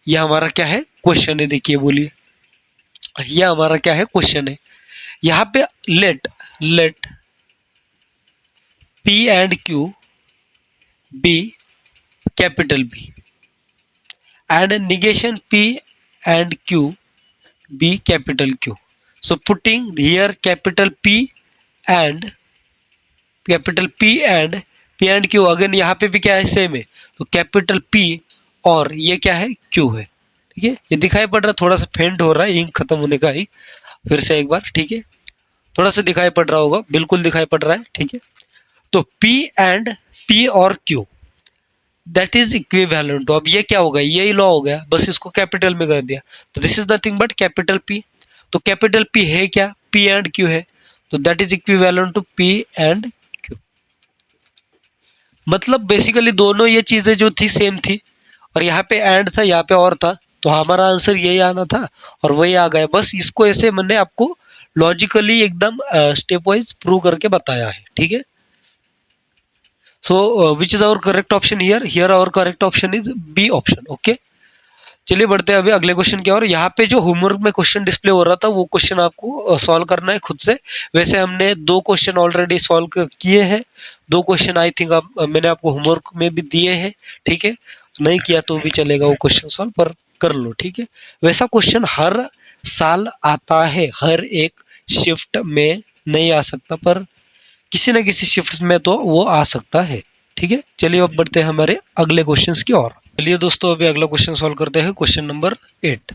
ये हमारा क्या है, क्वेश्चन है। देखिए बोलिए, ये हमारा क्या है, क्वेश्चन है। यहाँ पे let P and Q be capital B and negation P and Q be capital Q. So putting here capital P and Q again यहाँ पे भी क्या है, सेम है। तो कैपिटल P और ये क्या है, Q है। ठीक है, ये दिखाई पड़ रहा है, थोड़ा सा फेंट हो रहा है, इंक खत्म होने का ही। फिर से एक बार, ठीक है, थोड़ा सा दिखाई पड़ रहा होगा, बिल्कुल दिखाई पड़ रहा है। ठीक है, तो P और Q that is equivalent to, अब ये क्या हो गया, यही लॉ हो गया, बस इसको कैपिटल में कर दिया। तो this is nothing but capital P. तो कैपिटल पी है क्या, पी एंड क्यू है, तो that is equivalent to P and Q. मतलब बेसिकली दोनों ये चीजें जो थी सेम थी, और यहाँ पे एंड था, यहाँ पे और था, तो हमारा आंसर यही आना था और वही आ गया। बस इसको ऐसे मैंने आपको लॉजिकली एकदम स्टेप वाइज प्रूव करके बताया है। ठीक है, so which is our correct option here our correct option is B option। Okay, चलिए बढ़ते हैं अभी अगले क्वेश्चन की ओर। यहाँ पे जो होमवर्क में क्वेश्चन डिस्प्ले हो रहा था वो क्वेश्चन आपको सॉल्व करना है खुद से। वैसे हमने 2 क्वेश्चन ऑलरेडी सॉल्व किए हैं, 2 क्वेश्चन आई थिंक मैंने आपको होमवर्क में भी दिए हैं। ठीक है, नहीं किया तो भी चलेगा वो क्वेश्चन सॉल्व, पर कर लो। ठीक है, वैसा क्वेश्चन हर साल आता है, हर एक शिफ्ट में नहीं आ सकता, पर किसी न किसी शिफ्ट में तो वो आ सकता है। ठीक है, चलिए अब बढ़ते हैं हमारे अगले क्वेश्चंस की ओर। चलिए दोस्तों अभी अगला क्वेश्चन सॉल्व करते हैं, क्वेश्चन नंबर 8।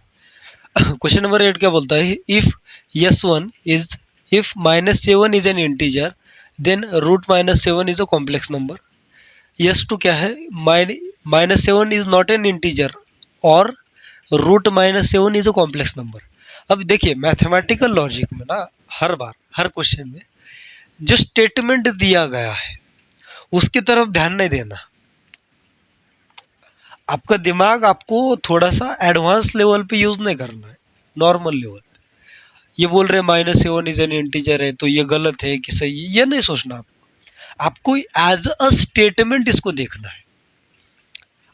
क्वेश्चन नंबर 8 क्या बोलता है, if -7 is an integer then √-7 is a complex number. S two क्या है, -7 इज नॉट एन इंटीजर और √-7 इज अ कॉम्प्लेक्स नंबर। अब देखिए मैथमेटिकल लॉजिक में ना, हर बार हर क्वेश्चन में जो स्टेटमेंट दिया गया है उसकी तरफ ध्यान नहीं देना। आपका दिमाग आपको थोड़ा सा एडवांस लेवल पे यूज नहीं करना है, नॉर्मल लेवल। ये बोल रहे -7 इज एन इंटीजर है तो ये गलत है कि सही है, ये नहीं सोचना आपको एज अ स्टेटमेंट इसको देखना है।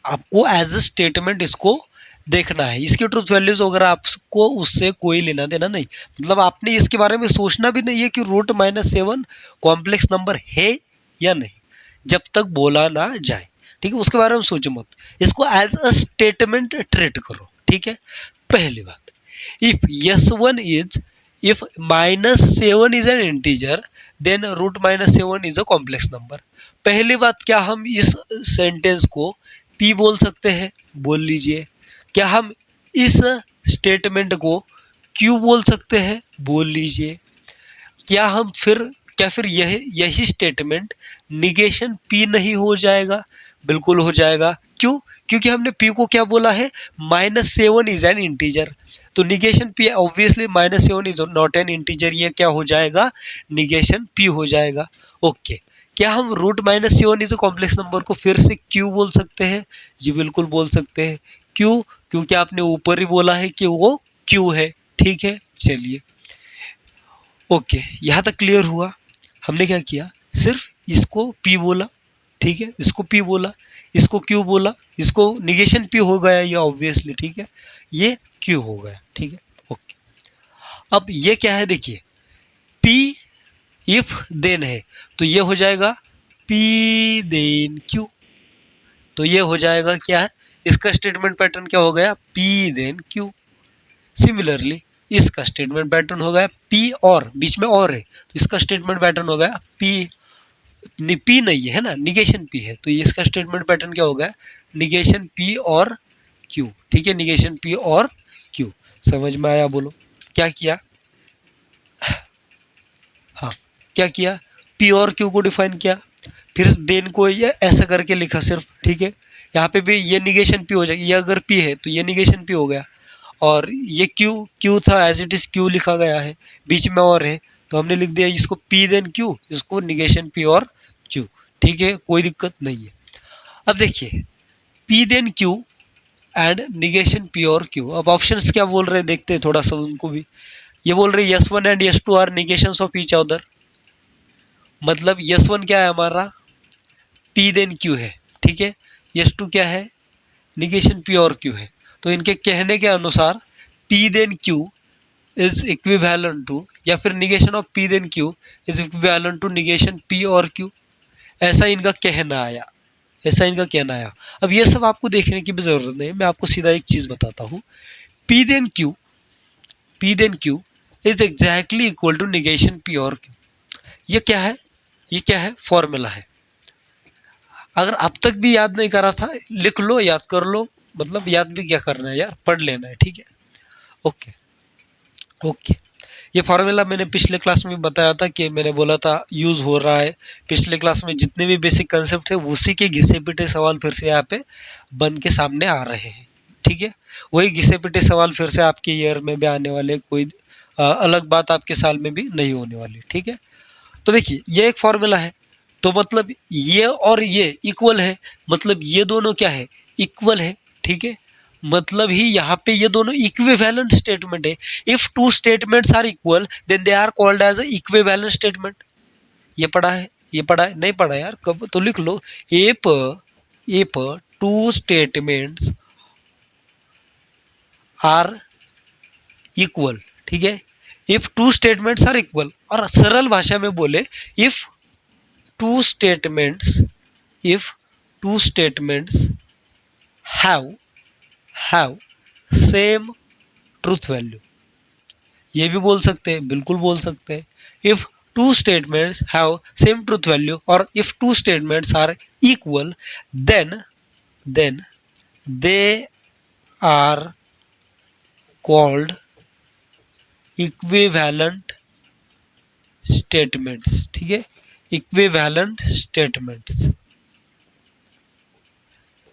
आपको एज अ स्टेटमेंट इसको देखना है। इसकी ट्रूथ वैल्यूज वगैरह आपको उससे कोई लेना देना नहीं। मतलब आपने इसके बारे में सोचना भी नहीं है कि √-7 कॉम्प्लेक्स नंबर है या नहीं, जब तक बोला ना जाए। ठीक है, उसके बारे में सोचो मत, इसको एज अ स्टेटमेंट ट्रीट करो। ठीक है, पहली बात, if -7 is an integer then √-7 is a complex number. पहली बात, क्या हम इस सेंटेंस को पी बोल सकते हैं, बोल लीजिए। क्या हम इस स्टेटमेंट को क्यू बोल सकते हैं, बोल लीजिए। क्या फिर यही स्टेटमेंट निगेशन पी नहीं हो जाएगा, बिल्कुल हो जाएगा। क्यों, क्योंकि हमने पी को क्या बोला है, -7 इज एन इंटीजर, तो negation P obviously -7 is not an integer, ये क्या हो जाएगा, निगेशन पी हो जाएगा। ओके, क्या हम √-7 इज कॉम्प्लेक्स नंबर को फिर से क्यू बोल सकते हैं, जी बिल्कुल बोल सकते हैं। क्यों, क्योंकि आपने ऊपर ही बोला है कि वो क्यू है। ठीक है, चलिए ओके, यहाँ तक क्लियर हुआ। हमने क्या किया, सिर्फ इसको पी बोला, ठीक है, इसको पी बोला, इसको क्यू बोला, इसको निगेशन पी हो गया ये ऑब्वियसली। ठीक है, ये क्यू हो गया। ठीक है, ओके। अब ये क्या है, देखिए पी इफ देन है तो ये हो जाएगा पी देन क्यू, तो ये हो जाएगा क्या है, इसका स्टेटमेंट पैटर्न क्या हो गया, पी देन क्यू। सिमिलरली इसका स्टेटमेंट पैटर्न हो गया पी और बीच में और है, तो इसका स्टेटमेंट पैटर्न हो गया पी नहीं है ना, निगेशन पी है, तो इसका स्टेटमेंट पैटर्न क्या हो गया, निगेशन पी और क्यू। ठीक है, निगेशन पी और क्यू। समझ में आया, बोलो क्या किया। हाँ, क्या किया, पी और क्यू को डिफाइन किया, फिर देन को ये ऐसा करके लिखा सिर्फ। ठीक है, यहाँ पे भी ये निगेशन पी हो जाएगी, ये अगर पी है तो ये निगेशन पी हो गया, और ये क्यू था एज इट इज क्यू लिखा गया है, बीच में और है तो हमने लिख दिया इसको पी देन क्यू, इसको निगेशन पी और क्यू। ठीक है, कोई दिक्कत नहीं है। अब देखिए P then Q and negation P और क्यू। अब ऑप्शंस क्या बोल रहे हैं देखते हैं थोड़ा सा उनको भी। ये बोल रहे S1 and S2 are negations of each other. मतलब S1 क्या है हमारा, पी देन क्यू है, ठीक है, यस टू क्या है, निगेशन पी और क्यू है। तो इनके कहने के अनुसार P then Q is equivalent to, या फिर negation of P then Q is equivalent to negation P और क्यू, ऐसा इनका कहना आया, ऐसा इनका कहना आया। अब ये सब आपको देखने की भी ज़रूरत नहीं, मैं आपको सीधा एक चीज़ बताता हूँ। P then Q, P then Q is exactly equal to negation P और क्यू। ये क्या है, ये क्या है, फॉर्मूला है। अगर अब तक भी याद नहीं करा था, लिख लो, याद कर लो, मतलब याद भी क्या करना है यार, पढ़ लेना है, ठीक है। ओके ओके, ये फार्मूला मैंने पिछले क्लास में बताया था, कि मैंने बोला था यूज़ हो रहा है। पिछले क्लास में जितने भी बेसिक कंसेप्ट थे उसी के घिसे पिटे सवाल फिर से यहाँ पे बन के सामने आ रहे हैं, ठीक है। वही घिसे पिटे सवाल फिर से आपके ईयर में भी आने वाले, कोई अलग बात आपके साल में भी नहीं होने वाली, ठीक है। तो देखिए ये एक फॉर्मूला है, तो मतलब ये और ये इक्वल है, मतलब ये दोनों क्या है, इक्वल है, ठीक है। मतलब ही यहाँ पे ये दोनों इक्विवेलेंट स्टेटमेंट है। If two statements are equal then they are called as equivalent statement. ये पढ़ा है, ये पढ़ा है, नहीं पढ़ा यार कब, तो लिख लो, if if two statements are equal, ठीक है, if two statements are equal, और सरल भाषा में बोले, if two statements, if two statements have same truth value, ये भी बोल सकते हैं, बिल्कुल बोल सकते हैं। If two statements have same truth value और if two statements are equal then they are called equivalent statements, ठीक है, इक्विवेलेंट स्टेटमेंट्स।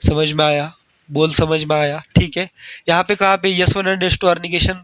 समझ में आया, बोल समझ में आया, ठीक है। यहाँ पे कहाँ पे S one and S two are negation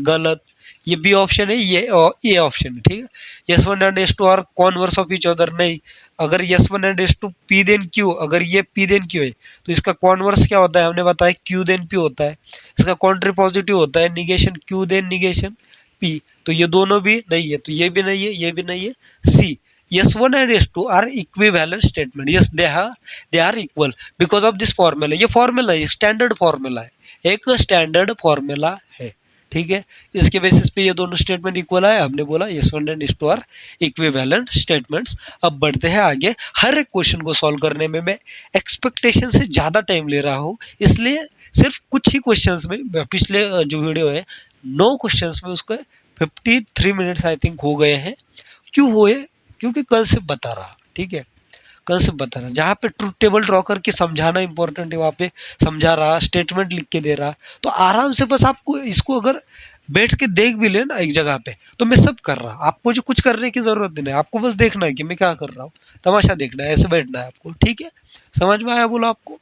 गलत, ये बी ऑप्शन है, ये ए ऑप्शन है, ठीक है। S one and S two are converse of each other, नहीं। अगर S one and S two P then Q, अगर ये पी देन क्यू है तो इसका कॉन्वर्स क्या होता है, हमने बताया क्यू देन पी होता है। इसका कॉन्ट्रीपॉजिटिव होता है negation Q then negation P, तो ये दोनों भी नहीं है, तो ये भी नहीं है, ये भी नहीं है। C, S one and S two are equivalent statement, yes they are equal because of this formula. ये फॉर्मूला है, स्टैंडर्ड फॉर्मूला है, एक स्टैंडर्ड फॉर्मूला है, ठीक है। इसके बेसिस पे ये दोनों स्टेटमेंट इक्वल है, हमने बोला S one and S two are equivalent statements. अब बढ़ते हैं आगे। हर एक क्वेश्चन को सॉल्व करने में मैं एक्सपेक्टेशन से ज़्यादा टाइम ले रहा हूँ, इसलिए सिर्फ कुछ ही क्वेश्चंस में, पिछले जो वीडियो है 9 क्वेश्चंस में उसको 53 मिनट्स आई थिंक हो गए हैं। क्यों हुए, क्योंकि कंसेप्ट बता रहा, ठीक है, कंसेप्ट बता रहा। जहाँ पे ट्रूथ टेबल ड्रॉ करके समझाना इंपॉर्टेंट है, वहाँ पे समझा रहा, स्टेटमेंट लिख के दे रहा, तो आराम से बस आपको इसको अगर बैठ के देख भी लेना एक जगह पे, तो मैं सब कर रहा, आपको जो कुछ करने की ज़रूरत नहीं है, आपको बस देखना है कि मैं क्या कर रहा हूँ, तमाशा देखना है, ऐसे बैठना है आपको, ठीक है। समझ में आया, बोलो आपको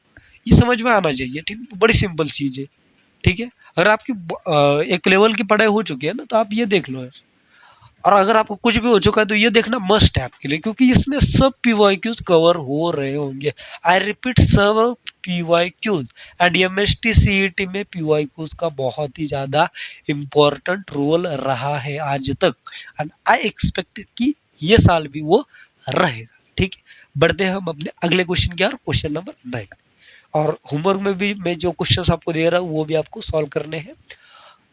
ये समझ में आना चाहिए, ठीक, बड़ी सिंपल चीज़ है, ठीक है। अगर आपकी एक लेवल की पढ़ाई हो चुकी है ना, तो आप ये देख लो, और अगर आपको कुछ भी हो चुका है तो ये देखना मस्ट है आपके लिए, क्योंकि इसमें सब पीवाईक्यूज कवर हो रहे होंगे। आई रिपीट, सब पीवाईक्यूज, एंड एमएसटी सीईटी में पीवाईक्यूज का बहुत ही ज़्यादा इम्पोर्टेंट रोल रहा है आज तक, एंड आई एक्सपेक्ट कि ये साल भी वो रहेगा, ठीक है। बढ़ते हैं हम अपने अगले क्वेश्चन की ओर, क्वेश्चन नंबर 9। और होमवर्क में भी मैं जो क्वेश्चन आपको दे रहा हूँ वो भी आपको सॉल्व करने हैं,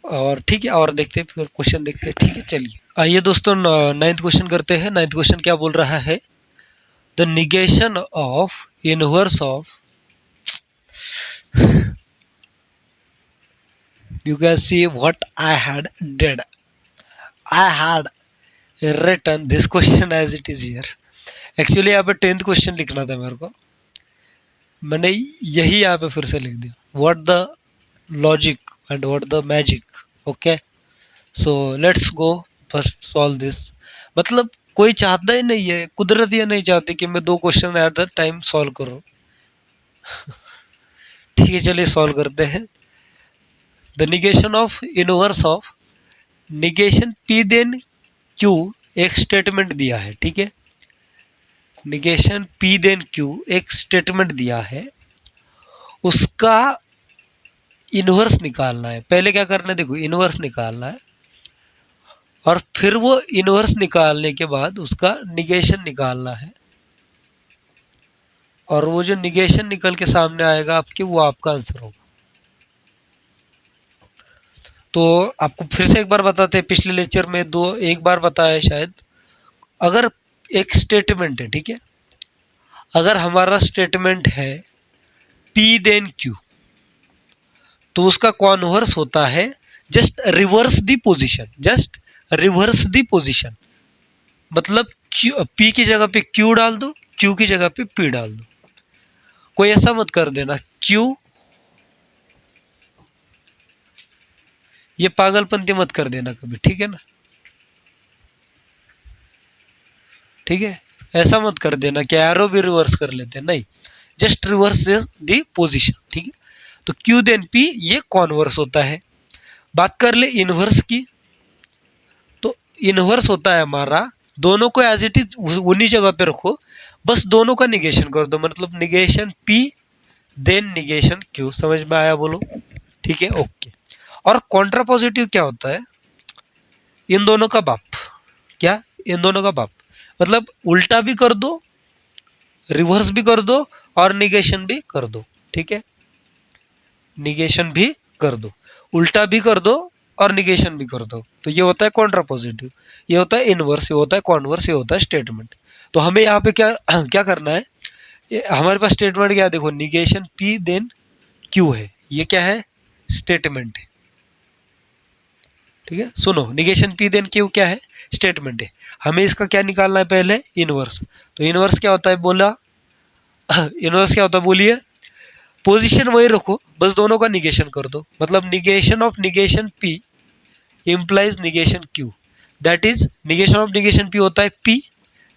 और ठीक है, और देखते हैं फिर क्वेश्चन देखते हैं, ठीक है। चलिए आइए दोस्तों, 9th क्वेश्चन करते हैं। 9th क्वेश्चन क्या बोल रहा है, the negation of inverse of, you can see what I had did, I had written this question as it is here. Actually यहाँ पे 10th क्वेश्चन लिखना था मेरे को, मैंने यही यहाँ पे फिर से लिख दिया, what the logic and what the magic, okay. So let's go first solve this. मतलब कोई चाहता ही नहीं है, कुदरत ये नहीं चाहती कि मैं 2 question at the time solve करूं। ठीक है, चलिए सॉल्व करते हैं। The negation of inverse of negation P then Q, एक स्टेटमेंट दिया है, ठीक है। निगेशन पी देन क्यू एक स्टेटमेंट दिया है, उसका इनवर्स निकालना है। पहले क्या करना है, देखो इनवर्स निकालना है, और फिर वो इनवर्स निकालने के बाद उसका निगेशन निकालना है। और वो जो निगेशन निकल के सामने आएगा आपके, वो आपका आंसर होगा। तो आपको फिर से एक बार बताते हैं, पिछले लेक्चर में एक बार बताया है शायद। अगर एक स्टेटमेंट है, ठीक है, अगर हमारा स्टेटमेंट है P देन Q, तो उसका कॉन्वर्स होता है जस्ट रिवर्स दी पोजीशन, जस्ट रिवर्स दी पोजीशन। मतलब P की जगह पे Q डाल दो, Q की जगह पे P डाल दो। कोई ऐसा मत कर देना Q, ये पागलपंती मत कर देना कभी, ठीक है ना, ठीक है, ऐसा मत कर देना कि एरो भी रिवर्स कर लेते हैं, नहीं, जस्ट रिवर्स दी पोजीशन, ठीक है। तो Q देन P ये कॉन्वर्स होता है। बात कर ले इनवर्स की, तो इनवर्स होता है हमारा, दोनों को एज इट इज उन्हीं जगह पे रखो, बस दोनों का निगेशन कर दो, मतलब negation P then negation Q। समझ में आया बोलो, ठीक है, ओके। और कॉन्ट्रापोजिटिव क्या होता है, इन दोनों का बाप, क्या, इन दोनों का बाप, मतलब उल्टा भी कर दो, रिवर्स भी कर दो और निगेशन भी कर दो, ठीक है, निगेशन भी कर दो, उल्टा भी कर दो और निगेशन भी कर दो। तो ये होता है कॉन्ट्रापोजिटिव, ये होता है इनवर्स, ये होता है कॉन्वर्स, ये होता है स्टेटमेंट। तो हमें यहाँ पे क्या क्या करना है, हमारे पास स्टेटमेंट क्या है, देखो निगेशन P देन Q है, ये क्या है, स्टेटमेंट है, ठीक है। सुनो, निगेशन P देन Q क्या है, स्टेटमेंट है। हमें इसका क्या निकालना है, पहले इनवर्स। तो इनवर्स क्या होता है, बोला इनवर्स क्या होता है, बोलिए। पोजीशन वही रखो, बस दोनों का निगेशन कर दो, मतलब negation of negation P implies negation Q, that is negation of negation P होता है P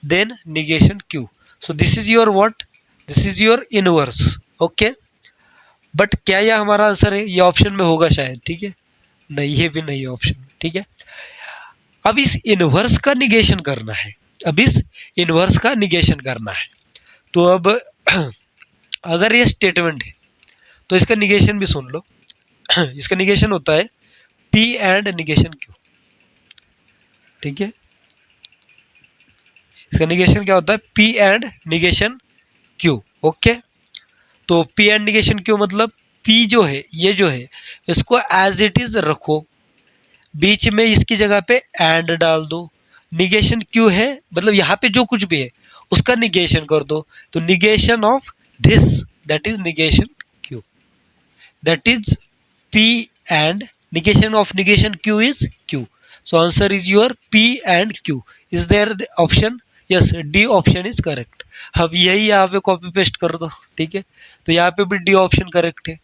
then negation Q। So this is your what, this is your inverse, okay. But क्या यह हमारा आंसर है, ये ऑप्शन में होगा शायद, ठीक है, नहीं, ये भी नहीं है ऑप्शन में, ठीक है। अब इस इनवर्स का निगेशन करना है, अब इस इनवर्स का निगेशन करना है। तो अब अगर ये स्टेटमेंट है तो इसका निगेशन भी सुन लो। इसका निगेशन होता है P एंड निगेशन Q, ठीक है, इसका निगेशन क्या होता है, P and negation Q, okay. तो P एंड निगेशन Q मतलब P जो है, ये जो है, इसको एज इट इज रखो, बीच में इसकी जगह पे एंड डाल दो, निगेशन Q है, मतलब यहाँ पे जो कुछ भी है उसका निगेशन कर दो। तो negation of this, that is negation Q, that is P and negation of negation Q is Q. So answer is your P and Q. Is there the option? Yes, D option is correct. अब यही यहाँ पे copy paste कर दो, ठीक है, तो यहाँ पे भी D ऑप्शन करेक्ट है।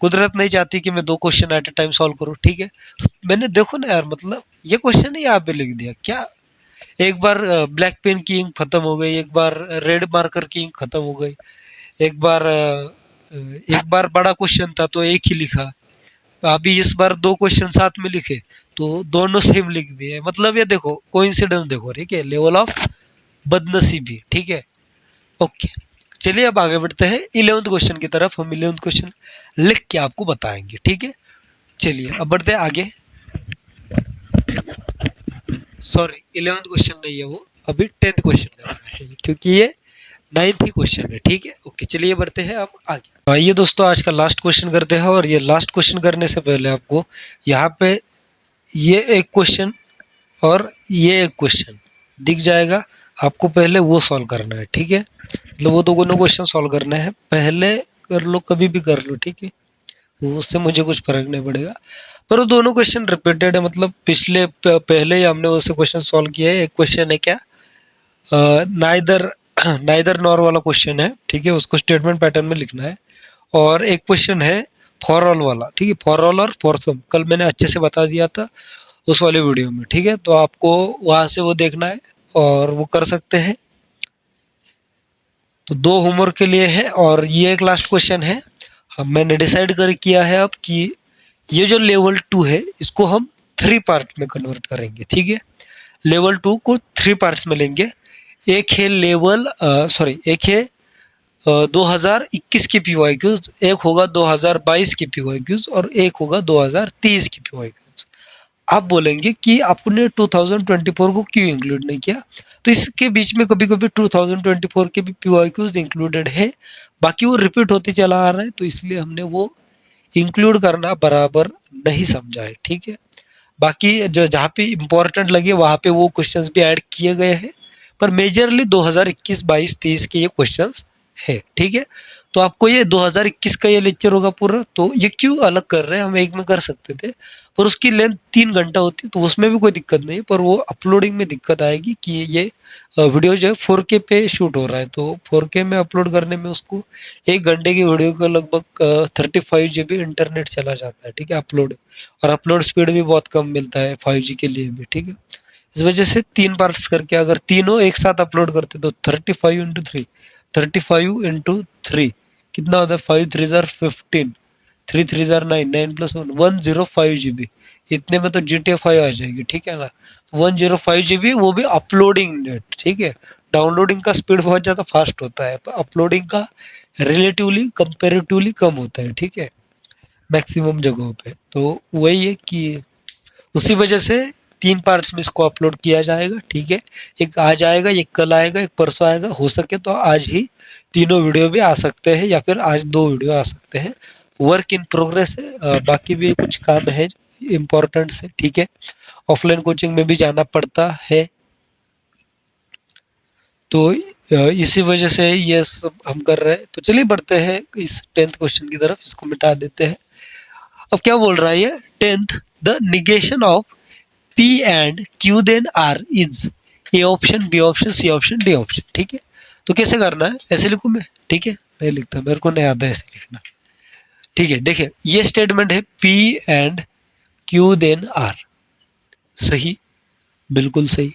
कुदरत नहीं चाहती कि मैं 2 question at a time solve करूँ, ठीक है। मैंने देखो ना यार, मतलब ये क्वेश्चन ही यहाँ पे लिख दिया क्या, एक बार ब्लैक पेन की इंक खत्म हो गई, एक बार रेड मार्कर की इंक खत्म हो गई, एक बार बड़ा क्वेश्चन था तो एक ही लिखा, अभी इस बार 2 क्वेश्चन साथ में लिखे तो दोनों सेम लिख दिए। मतलब ये देखो कोइंसिडेंस देखो, ठीक है, लेवल ऑफ बदनसीबी, ठीक है, ओके। चलिए अब आगे बढ़ते हैं 11th क्वेश्चन की तरफ। हम 11th क्वेश्चन लिख के आपको बताएंगे, ठीक है। चलिए अब बढ़ते हैं आगे। सॉरी, 11th क्वेश्चन नहीं है वो, अभी 10th क्वेश्चन करना है, क्योंकि ये 9th ही क्वेश्चन है, ठीक है, ओके। चलिए बढ़ते हैं अब आगे। आइए दोस्तों, आज का लास्ट क्वेश्चन करते हैं। और ये लास्ट क्वेश्चन करने से पहले आपको यहाँ पे ये एक क्वेश्चन और ये एक क्वेश्चन दिख जाएगा, आपको पहले वो सॉल्व करना है, ठीक है, मतलब वो दोनों क्वेश्चन सॉल्व करना है, पहले कर लो, कभी भी कर लो, ठीक है, उससे मुझे कुछ फर्क नहीं पड़ेगा। पर वो दोनों क्वेश्चन रिपीटेड है, मतलब पहले ही हमने उससे क्वेश्चन सॉल्व किया है। एक क्वेश्चन है क्या, नाइदर नॉर वाला क्वेश्चन है, ठीक है, उसको स्टेटमेंट पैटर्न में लिखना है। और एक क्वेश्चन है फॉर ऑल वाला, ठीक है, फॉर ऑल और फॉर सम, कल मैंने अच्छे से बता दिया था उस वाले वीडियो में, ठीक है, तो आपको वहाँ से वो देखना है और वो कर सकते हैं। तो 2 होमवर्क के लिए है और ये एक लास्ट क्वेश्चन है। हम मैंने डिसाइड कर किया है अब कि ये जो लेवल 2 है इसको हम 3 पार्ट में कन्वर्ट करेंगे, ठीक है, लेवल 2 को 3 पार्ट्स में लेंगे। एक है एक है 2021 के PYQs, एक होगा 2022 के PYQs और एक होगा 2023 के PYQs। आप बोलेंगे कि आपने 2024 को क्यों इंक्लूड नहीं किया। तो इसके बीच में कभी कभी 2024 के भी PYQs इंक्लूडेड है, बाकी वो रिपीट होते चला आ रहा है, तो इसलिए हमने वो इंक्लूड करना बराबर नहीं समझा है, ठीक है। बाकी जो जहाँ पे इम्पोर्टेंट लगे वहाँ पे वो क्वेश्चंस भी ऐड किए गए हैं, पर मेजरली 2021, 22, 23 के ये क्वेश्चंस है, ठीक है। तो आपको ये 2021 का ये लेक्चर होगा पूरा, तो ये क्यों अलग कर रहे हैं, हम एक में कर सकते थे, पर उसकी लेंथ 3 घंटा होती, तो उसमें भी कोई दिक्कत नहीं है, पर वो अपलोडिंग में दिक्कत आएगी कि ये वीडियो जो है 4K पे शूट हो रहा है, तो 4K में अपलोड करने में उसको 1 घंटे की वीडियो का लगभग 35 GB इंटरनेट चला जाता है, ठीक है, अपलोड। और अपलोड स्पीड भी बहुत कम मिलता है 5G के लिए भी, ठीक है। इस वजह से 3 पार्ट्स करके अगर तीनों एक साथ अपलोड करते तो 35 कितना होता है, 5 3 15, 3 3 9, 9 + 1 105 GB। इतने में तो GTA 5 आ जाएगी, ठीक है ना। 105 GB, वो भी अपलोडिंग नेट, ठीक है। डाउनलोडिंग का स्पीड बहुत ज़्यादा फास्ट होता है, पर अपलोडिंग का रिलेटिवली कंपेरेटिवली कम होता है, ठीक है, मैक्सिमम जगहों पे। तो वही है कि उसी वजह से 3 पार्ट्स में इसको अपलोड किया जाएगा, ठीक है। एक आज आएगा, एक कल आएगा, एक परसों आएगा, हो सके तो आज ही तीनों वीडियो भी आ सकते हैं, या फिर आज 2 वीडियो आ सकते हैं। वर्क इन प्रोग्रेस है, बाकी भी कुछ काम है इम्पोर्टेंट से, ठीक है। ऑफलाइन कोचिंग में भी जाना पड़ता है, तो इसी वजह से ये सब हम कर रहे हैं। तो चलिए बढ़ते हैं इस 10th क्वेश्चन की तरफ, इसको मिटा देते हैं। अब क्या बोल रहा है ये, 10th, the negation of P and Q then R is A option, B option, C option, D option, ठीक है। तो कैसे करना है, ऐसे लिखूं मैं, ठीक है, नहीं लिखता, मेरे को नहीं आता ऐसे लिखना, ठीक है। देखिए ये स्टेटमेंट है P and Q then R, सही, बिल्कुल सही।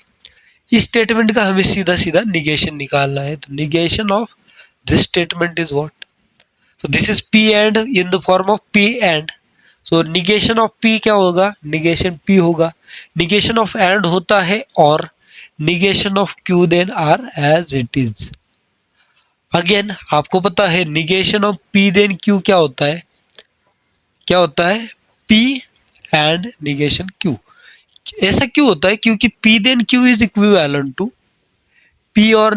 इस स्टेटमेंट का हमें सीधा सीधा निगेशन निकालना है, तो negation of this statement is what, so this is P and in the form of P and, so negation of P क्या होगा, negation P होगा, negation of and होता है और negation of Q then R as it is। Again आपको पता है negation of P then Q क्या होता है, क्या होता है, P and negation Q। ऐसा क्यों होता है, क्योंकि P then Q is equivalent to P और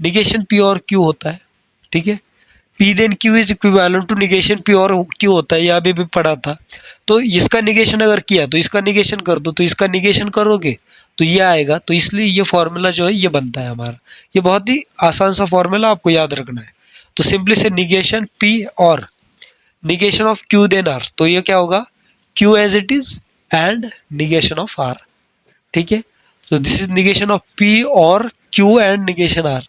negation P और Q होता है, ठीक है। P then Q is equivalent to negation P और Q होता है, यहाँ भी पढ़ा था। तो इसका निगेशन अगर किया तो इसका निगेशन कर दो, तो इसका निगेशन करोगे तो ये आएगा, तो इसलिए ये फॉर्मूला जो है ये बनता है हमारा। ये बहुत ही आसान सा फॉर्मूला, आपको याद रखना है। तो सिंपली से निगेशन P और negation of Q then R, तो ये क्या होगा, Q as it is and negation of R, ठीक है। तो this is negation of P और Q and negation R।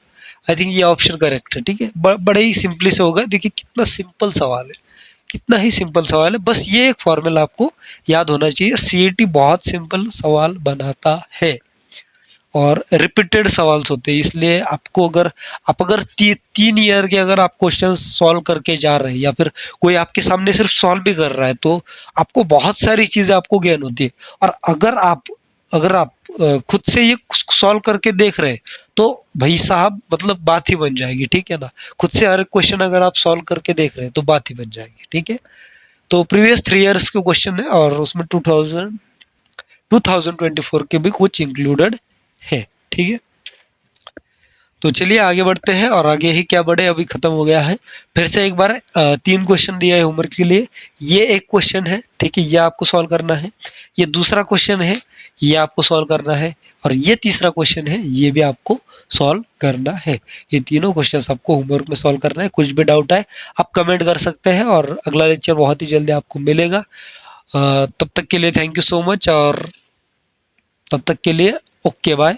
I think ये ऑप्शन करेक्ट है, ठीक है। बड़े ही सिंपली से होगा, देखिए कितना सिंपल सवाल है, कितना ही सिंपल सवाल है, बस ये एक फॉर्मूला आपको याद होना चाहिए। CET बहुत सिंपल सवाल बनाता है और रिपीटेड सवाल होते हैं, इसलिए आपको अगर आप अगर 3 ईयर के अगर आप क्वेश्चन सॉल्व करके जा रहे हैं, या फिर कोई आपके सामने सिर्फ सॉल्व भी कर रहा है, तो आपको बहुत सारी चीज़ें आपको ज्ञान होती है। और अगर आप खुद से ये सॉल्व करके देख रहे हैं, तो भाई साहब मतलब बात ही बन जाएगी, ठीक है ना। खुद से हर एक क्वेश्चन अगर आप सॉल्व करके देख रहे हैं तो बात ही बन जाएगी, ठीक है। तो प्रीवियस 3 ईयर्स के क्वेश्चन है और उसमें 2024 के भी कुछ इंक्लूडेड है, ठीक है। तो चलिए आगे बढ़ते हैं, और आगे ही क्या बढ़े, अभी खत्म हो गया है। फिर से एक बार 3 क्वेश्चन दिया है होमवर्क के लिए। ये एक क्वेश्चन है, ठीक है, ये आपको सॉल्व करना है। ये दूसरा क्वेश्चन है, ये आपको सॉल्व करना है। और ये तीसरा क्वेश्चन है, ये भी आपको सॉल्व करना है। ये तीनों क्वेश्चन आपको होमवर्क में सॉल्व करना है। कुछ भी डाउट है आप कमेंट कर सकते हैं, और अगला लेक्चर बहुत ही जल्दी आपको मिलेगा। तब तक के लिए थैंक यू सो मच, और तब तक के लिए ओके बाय।